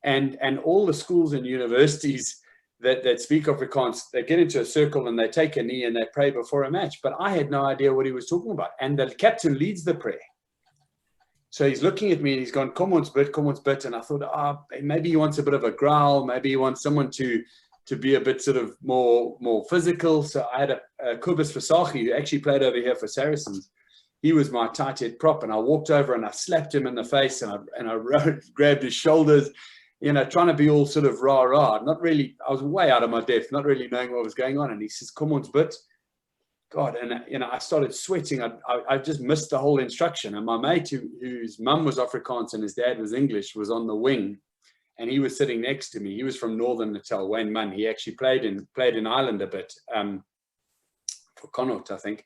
And all the schools and universities that speak Afrikaans, they get into a circle and they take a knee and they pray before a match. But I had no idea what he was talking about. And the captain leads the prayer. So he's looking at me and he's gone, "Kom ons bid, kom ons bid." And I thought, maybe he wants a bit of a growl. Maybe he wants someone to be a bit sort of more physical. So I had a Kobus Versace, who actually played over here for Saracens. He was my tight head prop, and I walked over and I slapped him in the face, and I grabbed his shoulders, trying to be all sort of rah. Not really, I was way out of my depth, not really knowing what was going on. And he says, "Kom ons bid." God, and I started sweating. I just missed the whole instruction. And my mate, whose mum was Afrikaans and his dad was English, was on the wing. And he was sitting next to me. He was from Northern Natal, Wayne Munn. He actually played in Ireland a bit for Connaught, I think.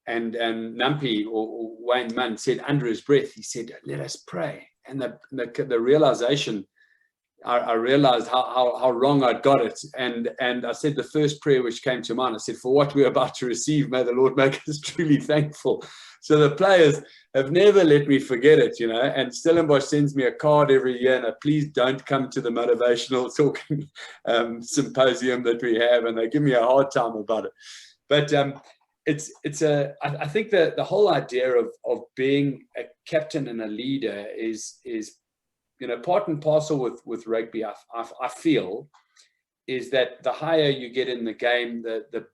And Nampi or Wayne Munn said under his breath, he said, "Let us pray." And the realization, I realized how wrong I'd got it. And I said the first prayer which came to mind, I said, "For what we're about to receive, may the Lord make us truly thankful." So the players have never let me forget it, and Stellenbosch sends me a card every year, and please don't come to the motivational talking symposium that we have, and they give me a hard time about it. But I think that the whole idea of being a captain and a leader is part and parcel with rugby. I feel is that the higher you get in the game, the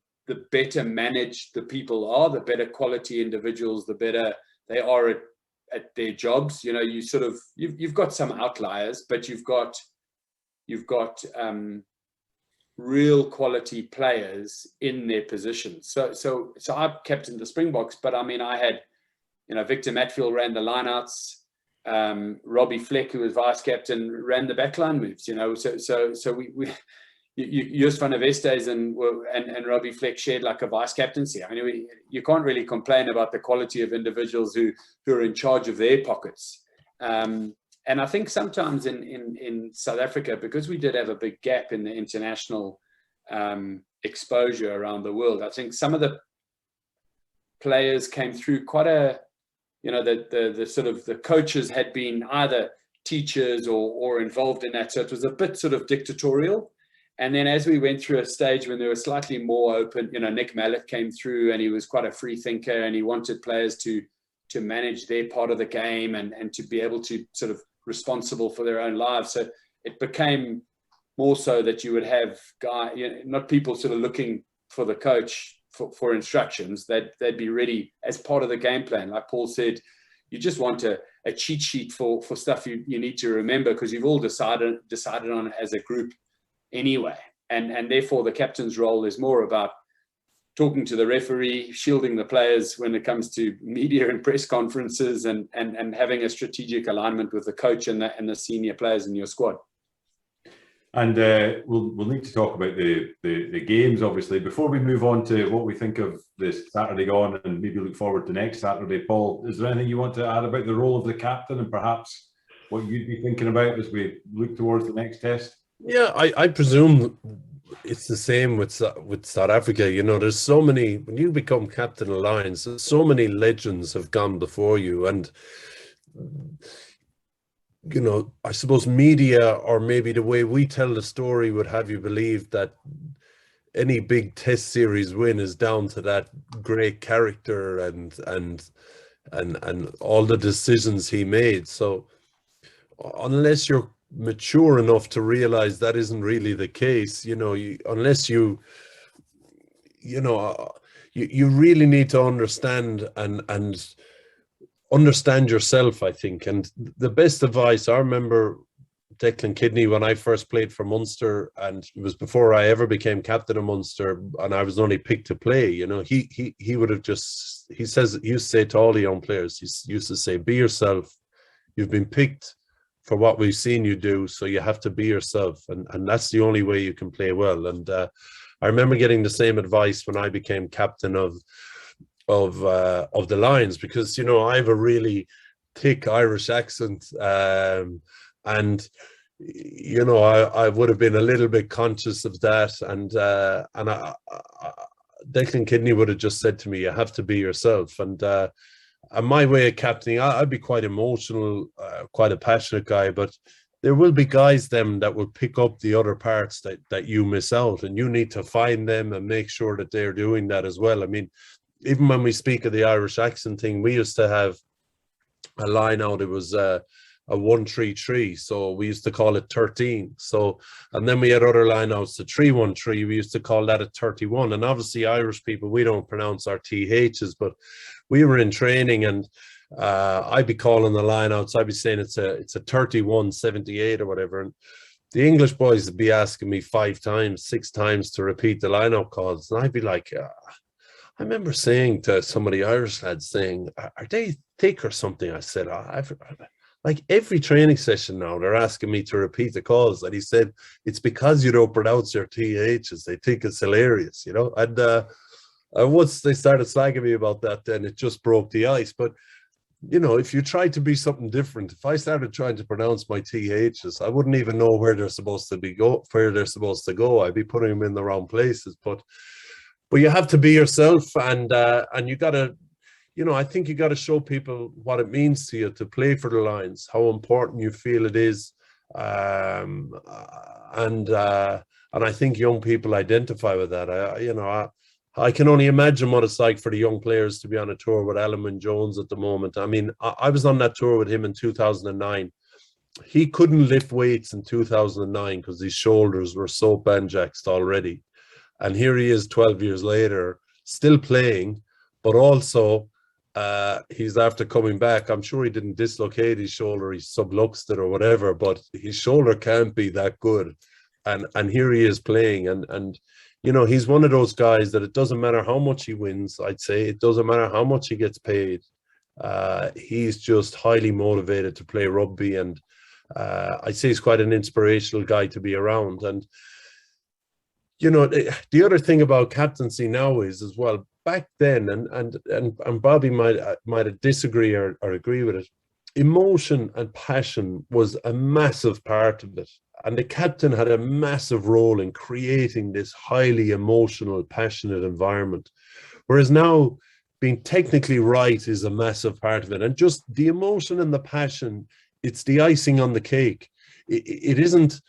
better managed the people are, the better quality individuals, the better they are at their jobs. You've got some outliers, but you've got real quality players in their positions. So I captained the Springboks, but I mean, I had, Victor Matfield ran the lineouts. Robbie Fleck, who was vice captain, ran the backline moves. So we Joost van der Westhuizen and Robbie Fleck shared like a vice captaincy. I mean, you can't really complain about the quality of individuals who are in charge of their pockets. And I think sometimes in South Africa, because we did have a big gap in the international exposure around the world, I think some of the players came through quite a, the sort of the coaches had been either teachers or involved in that. So it was a bit sort of dictatorial. And then as we went through a stage when they were slightly more open, Nick Mallet came through, and he was quite a free thinker, and he wanted players to manage their part of the game and to be able to sort of responsible for their own lives. So it became more so that you would have not people sort of looking for the coach for instructions. They'd be ready as part of the game plan. Like Paul said, you just want a cheat sheet for stuff you need to remember, because you've all decided on it as a group anyway. And therefore the captain's role is more about talking to the referee, shielding the players when it comes to media and press conferences, and having a strategic alignment with the coach and the senior players in your squad. And we'll need to talk about the games, obviously. Before we move on to what we think of this Saturday gone and maybe look forward to next Saturday, Paul, is there anything you want to add about the role of the captain and perhaps what you'd be thinking about as we look towards the next test? Yeah, I presume it's the same with South Africa. You know, there's so many, when you become captain of Lions, so many legends have gone before you. And, you know, I suppose media, or maybe the way we tell the story, would have you believe that any big test series win is down to that great character and all the decisions he made. So unless you're mature enough to realize that isn't really the case, you know, unless you really need to understand and understand yourself, I think. And the best advice, I remember Declan Kidney when I first played for Munster, and it was before I ever became captain of Munster, and I was only picked to play. You know, he would have just, he used to say to all the young players, he used to say, be yourself. You've been picked for what we've seen you do, so you have to be yourself, and that's the only way you can play well. And I remember getting the same advice when I became captain of the Lions, because, you know, I have a really thick Irish accent, and you know, I would have been a little bit conscious of that, and Declan Kidney would have just said to me, you have to be yourself. And my way of captaining, I'd be quite emotional, quite a passionate guy, but there will be guys that will pick up the other parts that you miss out, and you need to find them and make sure that they're doing that as well. I mean, even when we speak of the Irish accent thing, we used to have a line out, it was a 1-3-3, so we used to call it 13. So, and then we had other lineouts, the 3-1-3, we used to call that a 31. And obviously Irish people, we don't pronounce our THs, but we were in training, and I'd be calling the lineouts, I'd be saying it's a 31-78 or whatever, and the English boys would be asking me 5 times, 6 times to repeat the lineout calls, and I'd be like, I remember saying to some of the Irish lads, saying, are they thick or something? I said, like every training session now, they're asking me to repeat the calls. And he said, it's because you don't pronounce your THs. They think it's hilarious, you know. And once they started slagging me about that, then it just broke the ice. But, you know, if you try to be something different, if I started trying to pronounce my THs, I wouldn't even know where they're supposed to go. I'd be putting them in the wrong places. But you have to be yourself, and you got to, you know, I think you got to show people what it means to you to play for the Lions, how important you feel it is, and I think young people identify with that. I can only imagine what it's like for the young players to be on a tour with Alan Jones at the moment. I mean, I was on that tour with him in 2009. He couldn't lift weights in 2009 because his shoulders were so banjaxed already. And here he is 12 years later, still playing, but also he's after coming back. I'm sure he didn't dislocate his shoulder, he subluxed it or whatever, but his shoulder can't be that good. And here he is playing. And you know, he's one of those guys that it doesn't matter how much he wins, I'd say. It doesn't matter how much he gets paid. He's just highly motivated to play rugby. And I'd say he's quite an inspirational guy to be around. And you know, the other thing about captaincy now is as well, back then, and Bobby might disagree or agree with it, emotion and passion was a massive part of it. And the captain had a massive role in creating this highly emotional, passionate environment. Whereas now, being technically right is a massive part of it. And just the emotion and the passion, it's the icing on the cake. It isn't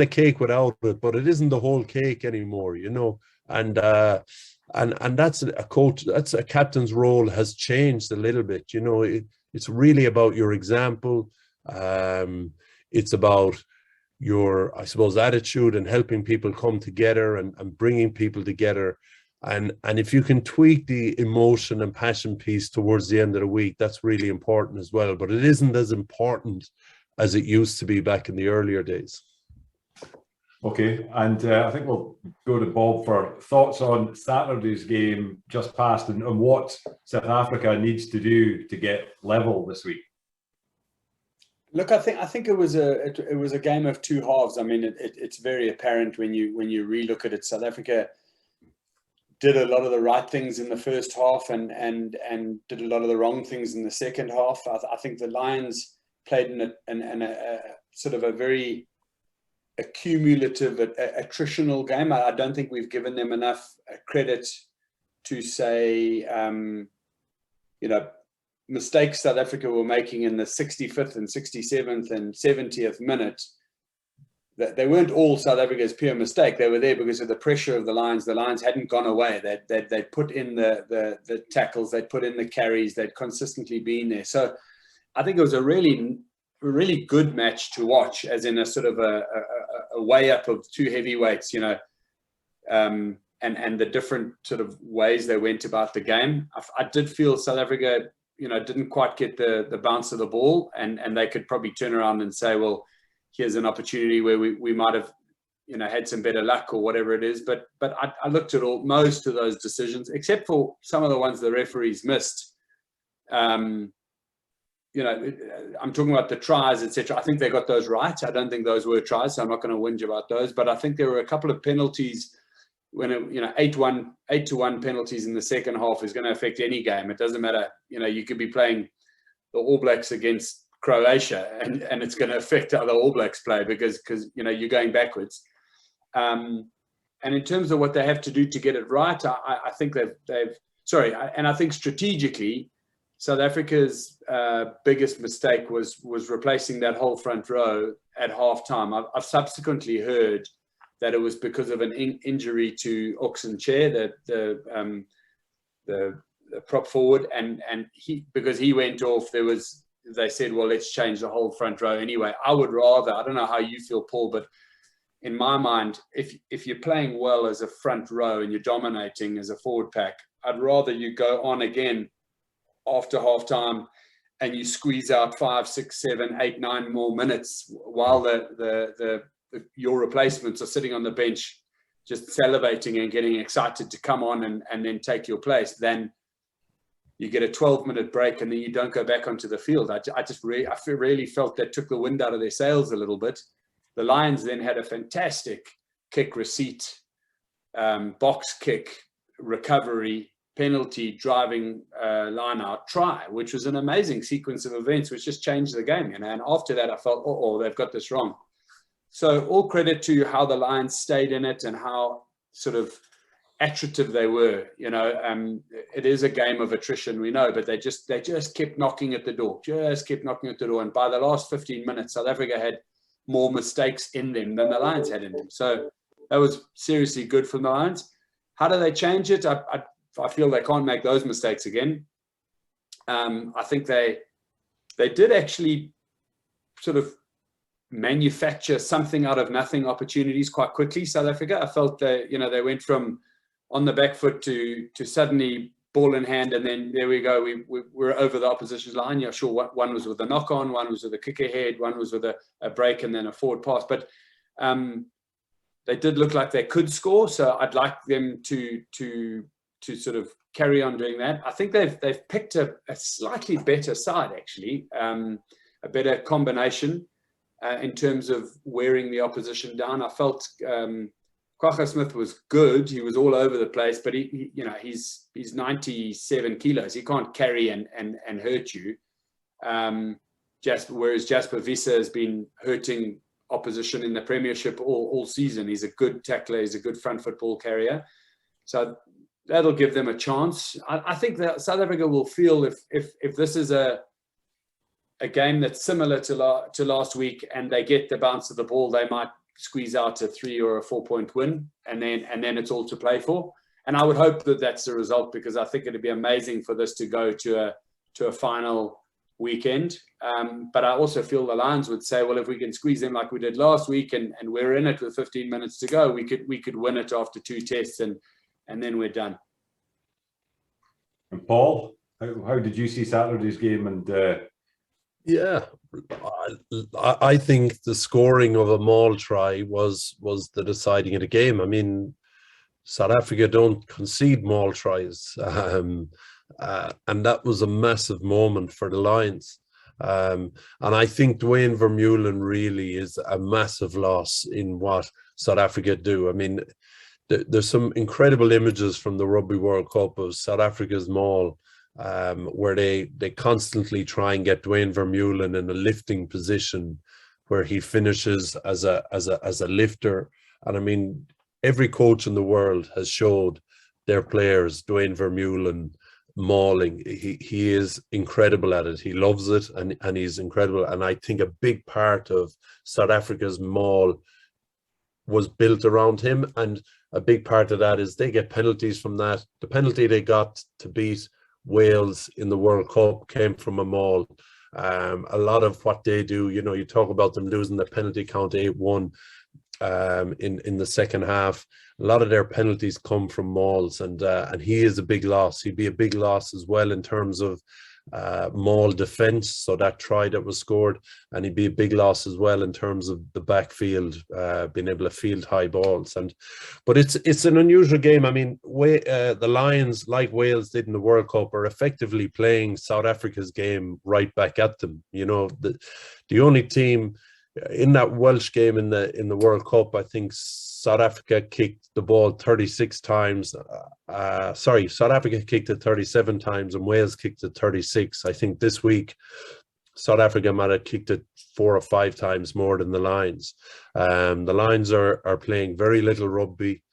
a cake without it, but it isn't the whole cake anymore, you know. And that's a coach, that's a captain's role has changed a little bit, you know. It's really about your example. It's about your, I suppose, attitude and helping people come together and bringing people together. And if you can tweak the emotion and passion piece towards the end of the week, that's really important as well. But it isn't as important as it used to be back in the earlier days. Okay, and I think we'll go to Bob for thoughts on Saturday's game just past and what South Africa needs to do to get level this week. Look, I think it was a game of two halves. I mean, it's very apparent when you relook at it. South Africa did a lot of the right things in the first half and did a lot of the wrong things in the second half. I think the Lions played in a sort of a very accumulative, attritional game. I don't think we've given them enough credit to say, mistakes South Africa were making in the 65th and 67th and 70th minute. That they weren't all South Africa's pure mistake. They were there because of the pressure of the Lions. The Lions hadn't gone away. They'd put in the tackles. They'd put in the carries. They'd consistently been there. So I think it was a really good match to watch, as in a sort of a way up of two heavyweights, and the different sort of ways they went about the game. I did feel South Africa, didn't quite get the bounce of the ball, and they could probably turn around and say, well, here's an opportunity where we might have, had some better luck or whatever it is. But I looked at most of those decisions, except for some of the ones the referees missed. I'm talking about the tries, etc. I think they got those right. I don't think those were tries, so I'm not going to whinge about those. But I think there were a couple of penalties when 8-1 penalties in the second half is going to affect any game. It doesn't matter. You could be playing the All Blacks against Croatia and it's going to affect how the All Blacks play because you're going backwards. And in terms of what they have to do to get it right, I think I think strategically, South Africa's biggest mistake was replacing that whole front row at halftime. I've subsequently heard that it was because of an injury to Oxen Chair, the prop forward, and because he went off, they said, well, let's change the whole front row anyway. I would rather, I don't know how you feel, Paul, but in my mind, if you're playing well as a front row and you're dominating as a forward pack, I'd rather you go on again after halftime and you squeeze out 5, 6, 7, 8, 9 more minutes while your replacements are sitting on the bench just salivating and getting excited to come on and then take your place, than you get a 12-minute break and then you don't go back onto the field. I really felt that took the wind out of their sails a little bit. The Lions then had a fantastic kick receipt, box kick, recovery, penalty, driving line out, try, which was an amazing sequence of events which just changed the game. And after that, I felt, they've got this wrong. So all credit to how the Lions stayed in it and how sort of attritive they were. It is a game of attrition, we know, but they just kept knocking at the door, and by the last 15 minutes, South Africa had more mistakes in them than the Lions had in them. So that was seriously good for the Lions. How do they change it? I feel they can't make those mistakes again. I think they did actually sort of manufacture something out of nothing opportunities quite quickly, South Africa. I felt they went from on the back foot to suddenly ball in hand, and then there we go. We're over the opposition's line. Yeah, sure. One was with a knock on, one was with a kick ahead, one was with a break, and then a forward pass. But they did look like they could score. So I'd like them to sort of carry on doing that. I think they've picked a slightly better side, actually, a better combination in terms of wearing the opposition down. I felt Kwagga Smith was good. He was all over the place, but he's 97 kilos. He can't carry and hurt you. Whereas Jasper Wiese has been hurting opposition in the Premiership all season. He's a good tackler. He's a good front foot ball carrier. So that'll give them a chance. I think that South Africa will feel if this is a game that's similar to last week and they get the bounce of the ball, they might squeeze out a 3 or a 4 point win, and then it's all to play for. And I would hope that that's the result, because I think it'd be amazing for this to go to a final weekend. But I also feel the Lions would say, well, if we can squeeze them like we did last week and we're in it with 15 minutes to go, we could win it after 2 tests and then we're done. And Paul, how did you see Saturday's game? And Yeah, I think the scoring of a maul try was the deciding of the game. I mean, South Africa don't concede maul tries, and that was a massive moment for the Lions. And I think Dwayne Vermeulen really is a massive loss in what South Africa do. I mean, there's some incredible images from the Rugby World Cup of South Africa's maul, where they constantly try and get Dwayne Vermeulen in a lifting position where he finishes as a lifter. And I mean, every coach in the world has showed their players Dwayne Vermeulen mauling. He is incredible at it. He loves it, and he's incredible. And I think a big part of South Africa's maul was built around him, and a big part of that is they get penalties from that. The penalty they got to beat Wales in the World Cup came from a maul. A lot of what they do, you know, you talk about them losing the penalty count 8-1 in the second half. A lot of their penalties come from mauls, and he is a big loss. He'd be a big loss as well in terms of maul defense, so that try that was scored, and he'd be a big loss as well in terms of the backfield, being able to field high balls. But it's an unusual game. I mean, the Lions, like Wales did in the World Cup, are effectively playing South Africa's game right back at them. You know, the only team in that Welsh game in the World Cup, I think South Africa kicked the ball 36 times. South Africa kicked it 37 times and Wales kicked it 36. I think this week South Africa might have kicked it 4 or 5 times more than the Lions. The Lions are playing very little rugby,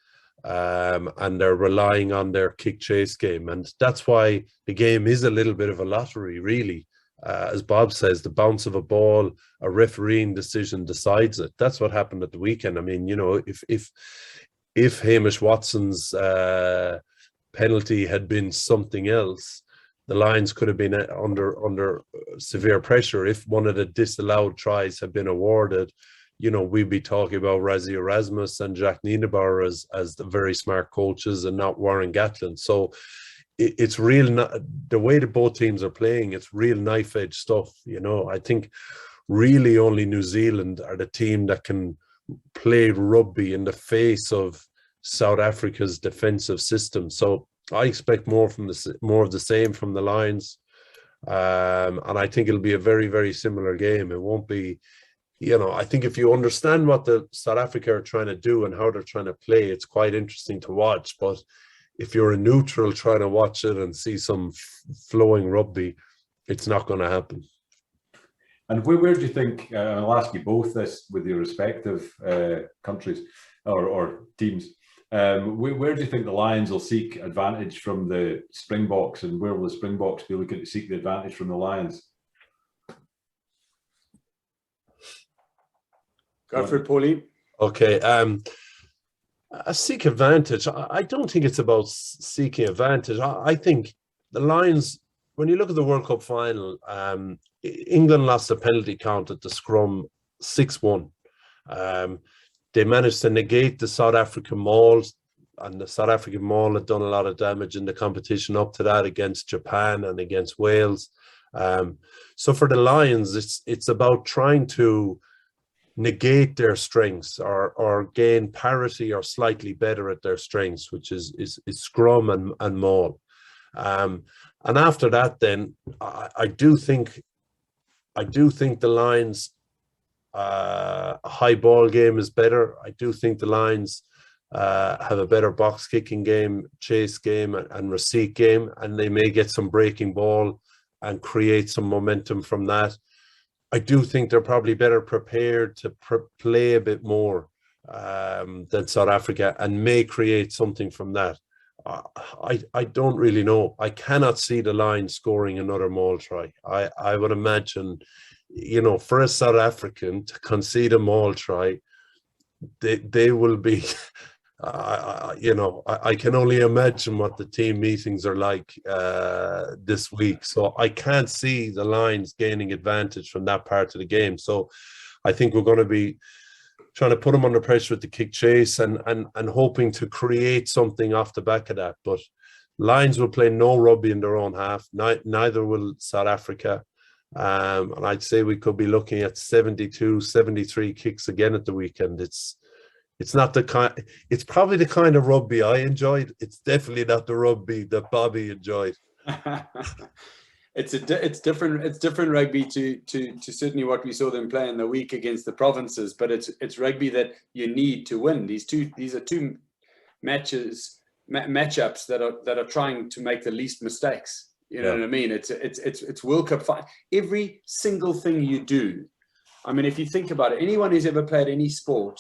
and they're relying on their kick chase game, and that's why the game is a little bit of a lottery, really. As Bob says, the bounce of a ball, a refereeing decision decides it. That's what happened at the weekend. I mean, you know, if Hamish Watson's penalty had been something else, the Lions could have been under severe pressure. If one of the disallowed tries had been awarded, you know, we'd be talking about Rassie Erasmus and Jack Niederbauer as the very smart coaches, and not Warren Gatland. So it's real, the way that both teams are playing, it's real knife edge stuff. You know, I think really only New Zealand are the team that can play rugby in the face of South Africa's defensive system. So I expect more of the same from the Lions, and I think it'll be a very, very similar game. It won't be, you know, I think if you understand what the South Africa are trying to do and how they're trying to play, it's quite interesting to watch. But if you're a neutral trying to watch it and see some flowing rugby, it's not going to happen. And where do you think, I'll ask you both this with your respective countries or teams, where do you think the Lions will seek advantage from the Springboks, and where will the Springboks be looking to seek the advantage from the Lions? Go for it, Paulie. Okay. A seek advantage. I don't think it's about seeking advantage. I think the Lions, when you look at the World Cup final, England lost the penalty count at the scrum 6-1. They managed to negate the South African mauls, and the South African maul had done a lot of damage in the competition up to that against Japan and against Wales. So for the Lions, it's about trying to negate their strengths or gain parity or slightly better at their strengths, which is scrum and maul. And after that, then I do think the Lions' high ball game is better. I do think the Lions have a better box kicking game, chase game, and receipt game, and they may get some breaking ball and create some momentum from that. I do think they're probably better prepared to play a bit more than South Africa, and may create something from that. I don't really know. I cannot see the Lions scoring another maul try. I would imagine, you know, for a South African to concede a maul try, they will be, you know, I can only imagine what the team meetings are like this week. So I can't see the Lions gaining advantage from that part of the game. So I think we're going to be trying to put them under pressure with the kick chase and hoping to create something off the back of that. But Lions will play no rugby in their own half. Neither will South Africa. And I'd say we could be looking at 72, 73 kicks again at the weekend. It's not the kind, it's probably the kind of rugby I enjoyed. It's definitely not the rugby that Bobby enjoyed. It's different rugby to certainly what we saw them play in the week against the provinces, but it's rugby that you need to win. These are two matchups that are trying to make the least mistakes. You know what I mean? It's World Cup fight. Every single thing you do. I mean, if you think about it, anyone who's ever played any sport,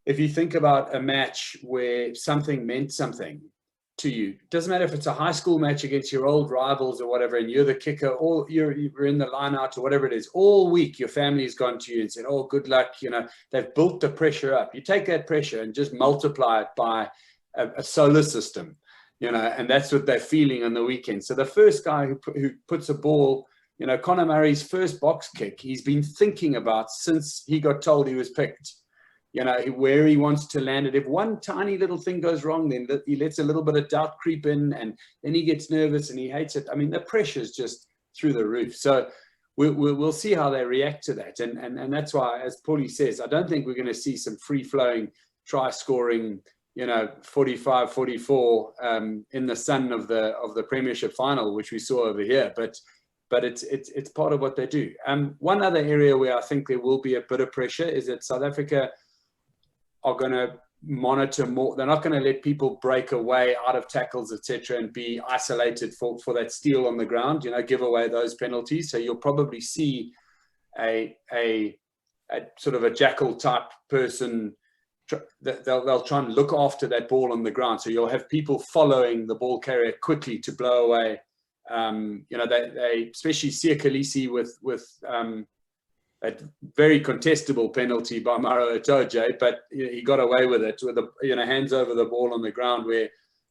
if you think about a match where something meant something to you, it doesn't matter if it's a high school match against your old rivals or whatever, and you're the kicker, or you're in the line out or whatever it is, all week your family has gone to you and said, oh, good luck. You know, they've built the pressure up. You take that pressure and just multiply it by a solar system, you know, and that's what they're feeling on the weekend. So the first guy who puts a ball, you know, Conor Murray's first box kick, he's been thinking about since he got told he was picked. You know, where he wants to land it. If one tiny little thing goes wrong, then he lets a little bit of doubt creep in, and then he gets nervous and he hates it. I mean, the pressure is just through the roof. So we'll see how they react to that. And that's why, as Paulie says, I don't think we're going to see some free-flowing, try-scoring, you know, 45-44 in the sun of the Premiership final, which we saw over here. But it's part of what they do. One other area where I think there will be a bit of pressure is that South Africa are going to monitor more. They're not going to let people break away out of tackles, etc., and be isolated for that steal on the ground, you know, give away those penalties. So you'll probably see a sort of a jackal type person. They'll try and look after that ball on the ground. So you'll have people following the ball carrier quickly to blow away. You know, they especially Sia Khaleesi with a very contestable penalty by Maro Itoje, but he got away with it with the, you know, hands over the ball on the ground where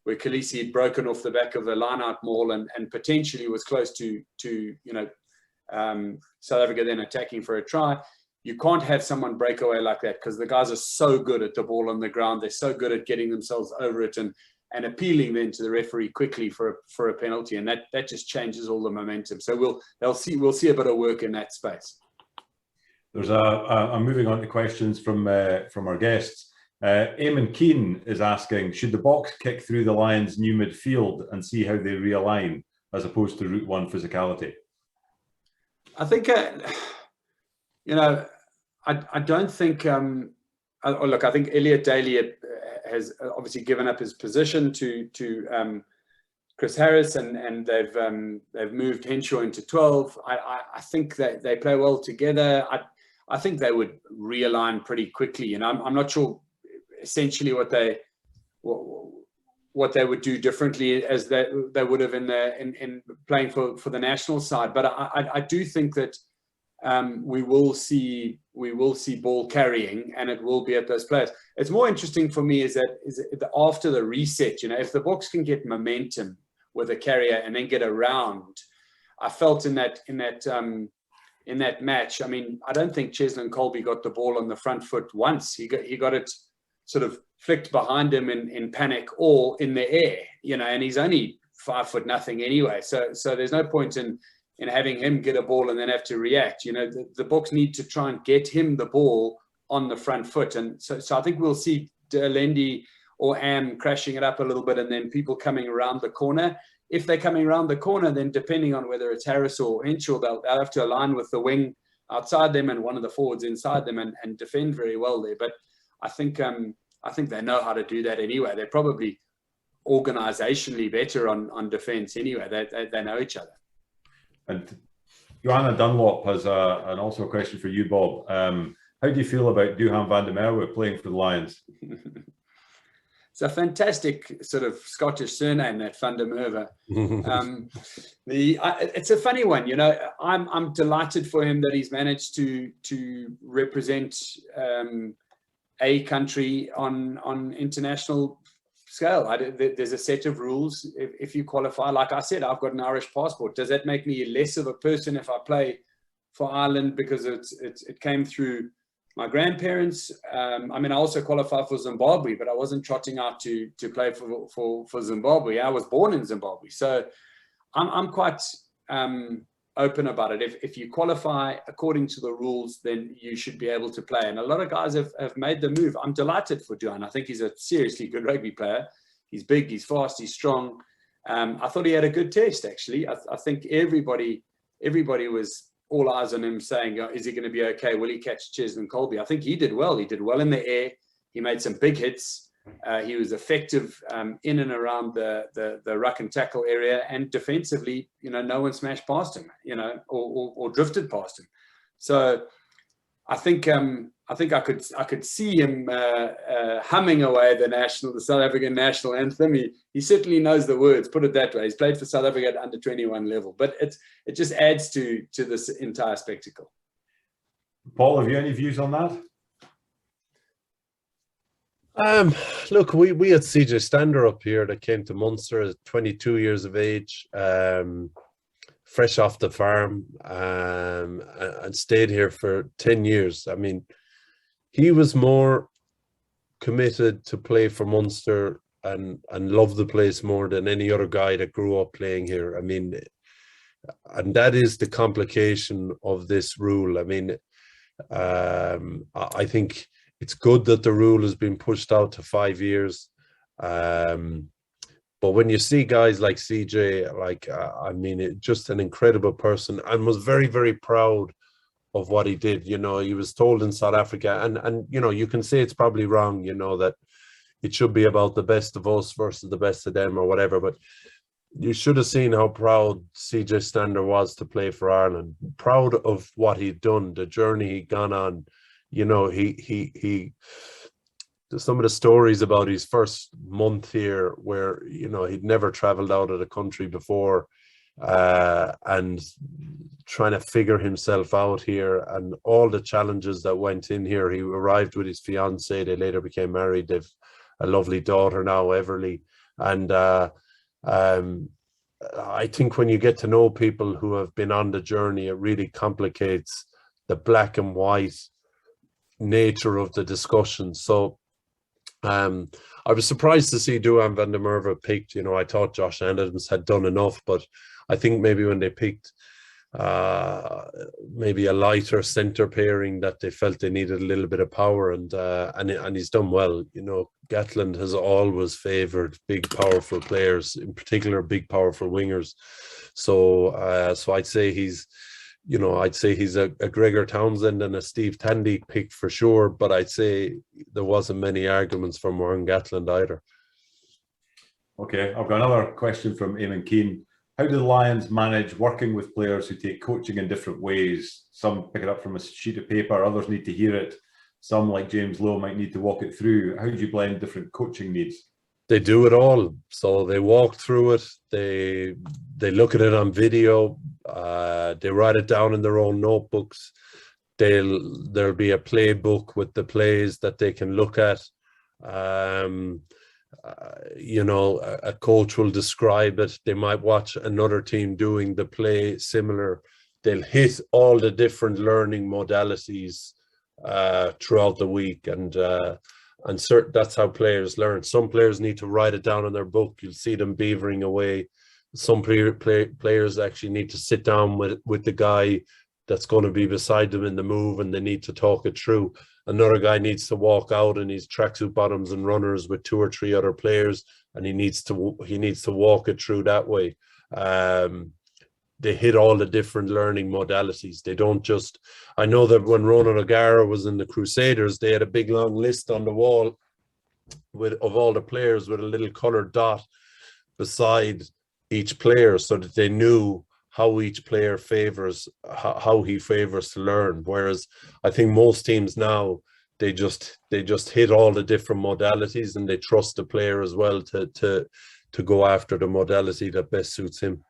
Khaleesi had broken off the back of the line-out maul and potentially was close to you know, South Africa then attacking for a try. You can't have someone break away like that because the guys are so good at the ball on the ground. They're so good at getting themselves over it and appealing then to the referee quickly for a penalty, and that just changes all the momentum. So we'll see a bit of work in that space. There's I'm moving on to questions from our guests. Eamon Keane is asking, should the box kick through the Lions' new midfield and see how they realign as opposed to Route 1 physicality? I think, you know, I don't think, look, I think Elliot Daly has obviously given up his position to Chris Harris, and they've moved Henshaw into 12. I think that they play well together. I think they would realign pretty quickly, and I'm not sure essentially what they would do differently as they would have in playing for the national side. But I do think that we will see ball carrying, and it will be at those players. It's more interesting for me is that after the reset, you know, if the Boks can get momentum with a carrier and then get around. I felt in that match, I mean, I don't think Cheslin Colby got the ball on the front foot once. He got it sort of flicked behind him in panic or in the air, you know, and he's only 5 foot nothing anyway. So there's no point in having him get a ball and then have to react. You know, the Boks need to try and get him the ball on the front foot. And so I think we'll see Lendi or Am crashing it up a little bit, and then people coming around the corner. If they're coming around the corner, then depending on whether it's Harris or Henshaw, they'll have to align with the wing outside them and one of the forwards inside them and defend very well there. But I think they know how to do that anyway. They're probably organizationally better on defense anyway. They know each other. And Johanna Dunlop has also a question for you, Bob. How do you feel about Duhan van der Merwe playing for the Lions? It's a fantastic sort of Scottish surname, that Van der Merwe. It's a funny one, you know. I'm delighted for him that he's managed to represent a country on international scale. There's a set of rules if you qualify. Like I said, I've got an Irish passport. Does that make me less of a person if I play for Ireland because it came through my grandparents? I mean, I also qualified for Zimbabwe, but I wasn't trotting out to play for Zimbabwe. I was born in Zimbabwe, so I'm quite open about it. If you qualify according to the rules, then you should be able to play. And a lot of guys have made the move. I'm delighted for Duhan. I think he's a seriously good rugby player. He's big, he's fast, he's strong. I thought he had a good test, actually. I think everybody was all eyes on him saying, is he going to be okay? Will he catch Cheslin Colby? I think he did well. He did well in the air. He made some big hits. He was effective in and around the ruck and tackle area, and defensively, no one smashed past him, or drifted past him. So I think I could see him humming away the South African national anthem. He certainly knows the words. Put it that way. He's played for South Africa at under 21 level, but it just adds to this entire spectacle. Paul, have you any views on that? Look, we had CJ Stander up here that came to Munster at 22 years of age, fresh off the farm, and stayed here for 10 years. I mean, he was more committed to play for Munster and loved the place more than any other guy that grew up playing here. I mean, and that is the complication of this rule. I mean, I think it's good that the rule has been pushed out to 5 years. But when you see guys like CJ, I mean, just an incredible person, and was very, very proud of what he did. He was told in South Africa, and you can say it's probably wrong, that it should be about the best of us versus the best of them or whatever, but you should have seen how proud CJ Stander was to play for Ireland, proud of what he'd done, the journey he'd gone on. He some of the stories about his first month here where, he'd never traveled out of the country before, and trying to figure himself out here, and all the challenges that went in here. He arrived with his fiancée. They later became married. They've a lovely daughter now, Everly. And I think when you get to know people who have been on the journey, it really complicates the black and white nature of the discussion. So I was surprised to see Duhan van der Merwe picked. I thought Josh Adams had done enough, but I think maybe when they picked maybe a lighter centre pairing, that they felt they needed a little bit of power, and he's done well. Gatland has always favoured big, powerful players, in particular big, powerful wingers. So I'd say he's a Gregor Townsend and a Steve Tandy pick for sure, but I'd say there wasn't many arguments for Warren Gatland either. Okay, I've got another question from Eamon Keane. How do the Lions manage working with players who take coaching in different ways? Some pick it up from a sheet of paper, others need to hear it. Some, like James Lowe, might need to walk it through. How do you blend different coaching needs? They do it all. So they walk through it. They look at it on video. They write it down in their own notebooks. There'll be a playbook with the plays that they can look at. A coach will describe it. They might watch another team doing the play similar. They'll hit all the different learning modalities throughout the week, and that's how players learn. Some players need to write it down in their book. You'll see them beavering away. Some players actually need to sit down with the guy that's going to be beside them in the move, and they need to talk it through. Another guy needs to walk out in his tracksuit bottoms and runners with 2 or 3 other players, and he needs to walk it through that way. They hit all the different learning modalities. They don't just. I know that when Ronan O'Gara was in the Crusaders, they had a big long list on the wall of all the players with a little coloured dot beside each player, so that they knew how each player favors, how he favors to learn. Whereas I think most teams now, they just hit all the different modalities, and they trust the player as well to go after the modality that best suits him.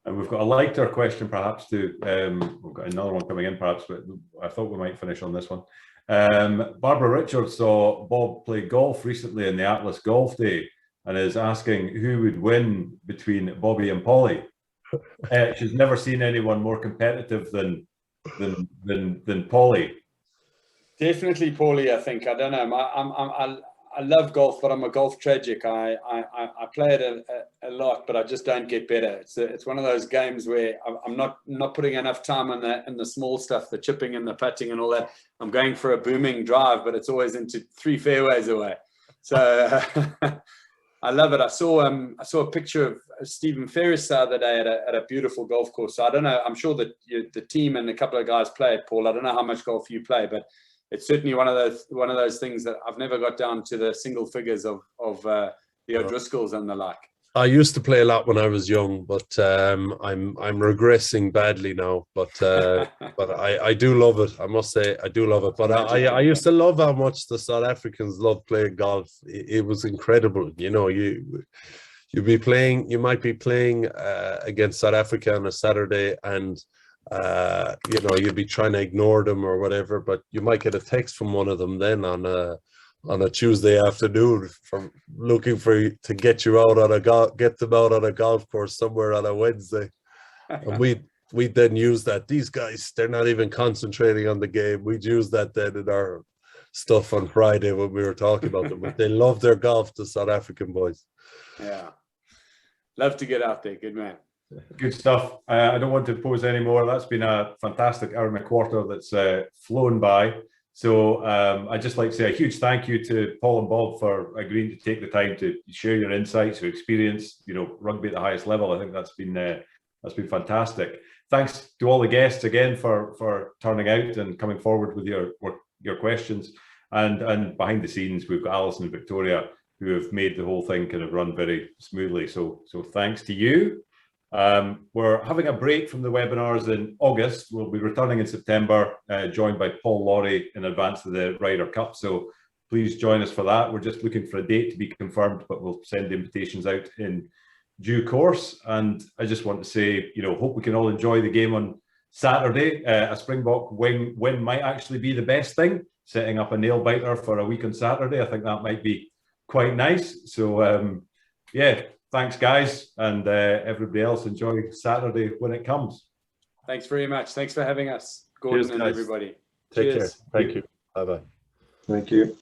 And we've got a lighter question, perhaps, we've got another one coming in, perhaps, but I thought we might finish on this one. Barbara Richards saw Bob play golf recently in the Atlas Golf Day, and is asking who would win between Bobby and Polly. She's never seen anyone more competitive than Polly. Definitely Paulie, I think. I don't know. I love golf, but I'm a golf tragic. I play it a lot, but I just don't get better. It's one of those games where I'm not putting enough time in the small stuff, the chipping and the putting and all that. I'm going for a booming drive, but it's always into 3 fairways away. So I love it. I saw a picture of Stephen Ferris the other day at a beautiful golf course. So I don't know. I'm sure that the team and a couple of guys play it, Paul. I don't know how much golf you play, but it's certainly one of those things that I've never got down to the single figures of the O'Driscolls and the like. I used to play a lot when I was young, but I'm regressing badly now. But but I do love it. I must say I do love it. But I used to love how much the South Africans love playing golf. It was incredible. You know, you might be playing against South Africa on a Saturday, and you know, you'd be trying to ignore them or whatever, but you might get a text from one of them then on a Tuesday afternoon from looking to get you out get them out on a golf course somewhere on a Wednesday. And we'd then use that. These guys, they're not even concentrating on the game. We'd use that then in our stuff on Friday when we were talking about them. But they love their golf, the South African boys. Yeah. Love to get out there. Good man. Good stuff. I don't want to pose any more. That's been a fantastic hour and a quarter that's flown by. So I'd just like to say a huge thank you to Paul and Bob for agreeing to take the time to share your insights, your experience, you know, rugby at the highest level. I think that's been fantastic. Thanks to all the guests again for turning out and coming forward with your questions. And behind the scenes, we've got Alison and Victoria who have made the whole thing kind of run very smoothly. So thanks to you. We're having a break from the webinars in August. We'll be returning in September, joined by Paul Laurie in advance of the Ryder Cup. So please join us for that. We're just looking for a date to be confirmed, but we'll send invitations out in due course. And I just want to say, you know, hope we can all enjoy the game on Saturday. A Springbok win might actually be the best thing. Setting up a nail biter for a week on Saturday, I think that might be quite nice. So yeah. Thanks, guys, and everybody else. Enjoy Saturday when it comes. Thanks very much. Thanks for having us, Gordon. Cheers, and everybody. Take care. Thank you. Bye-bye. Thank you.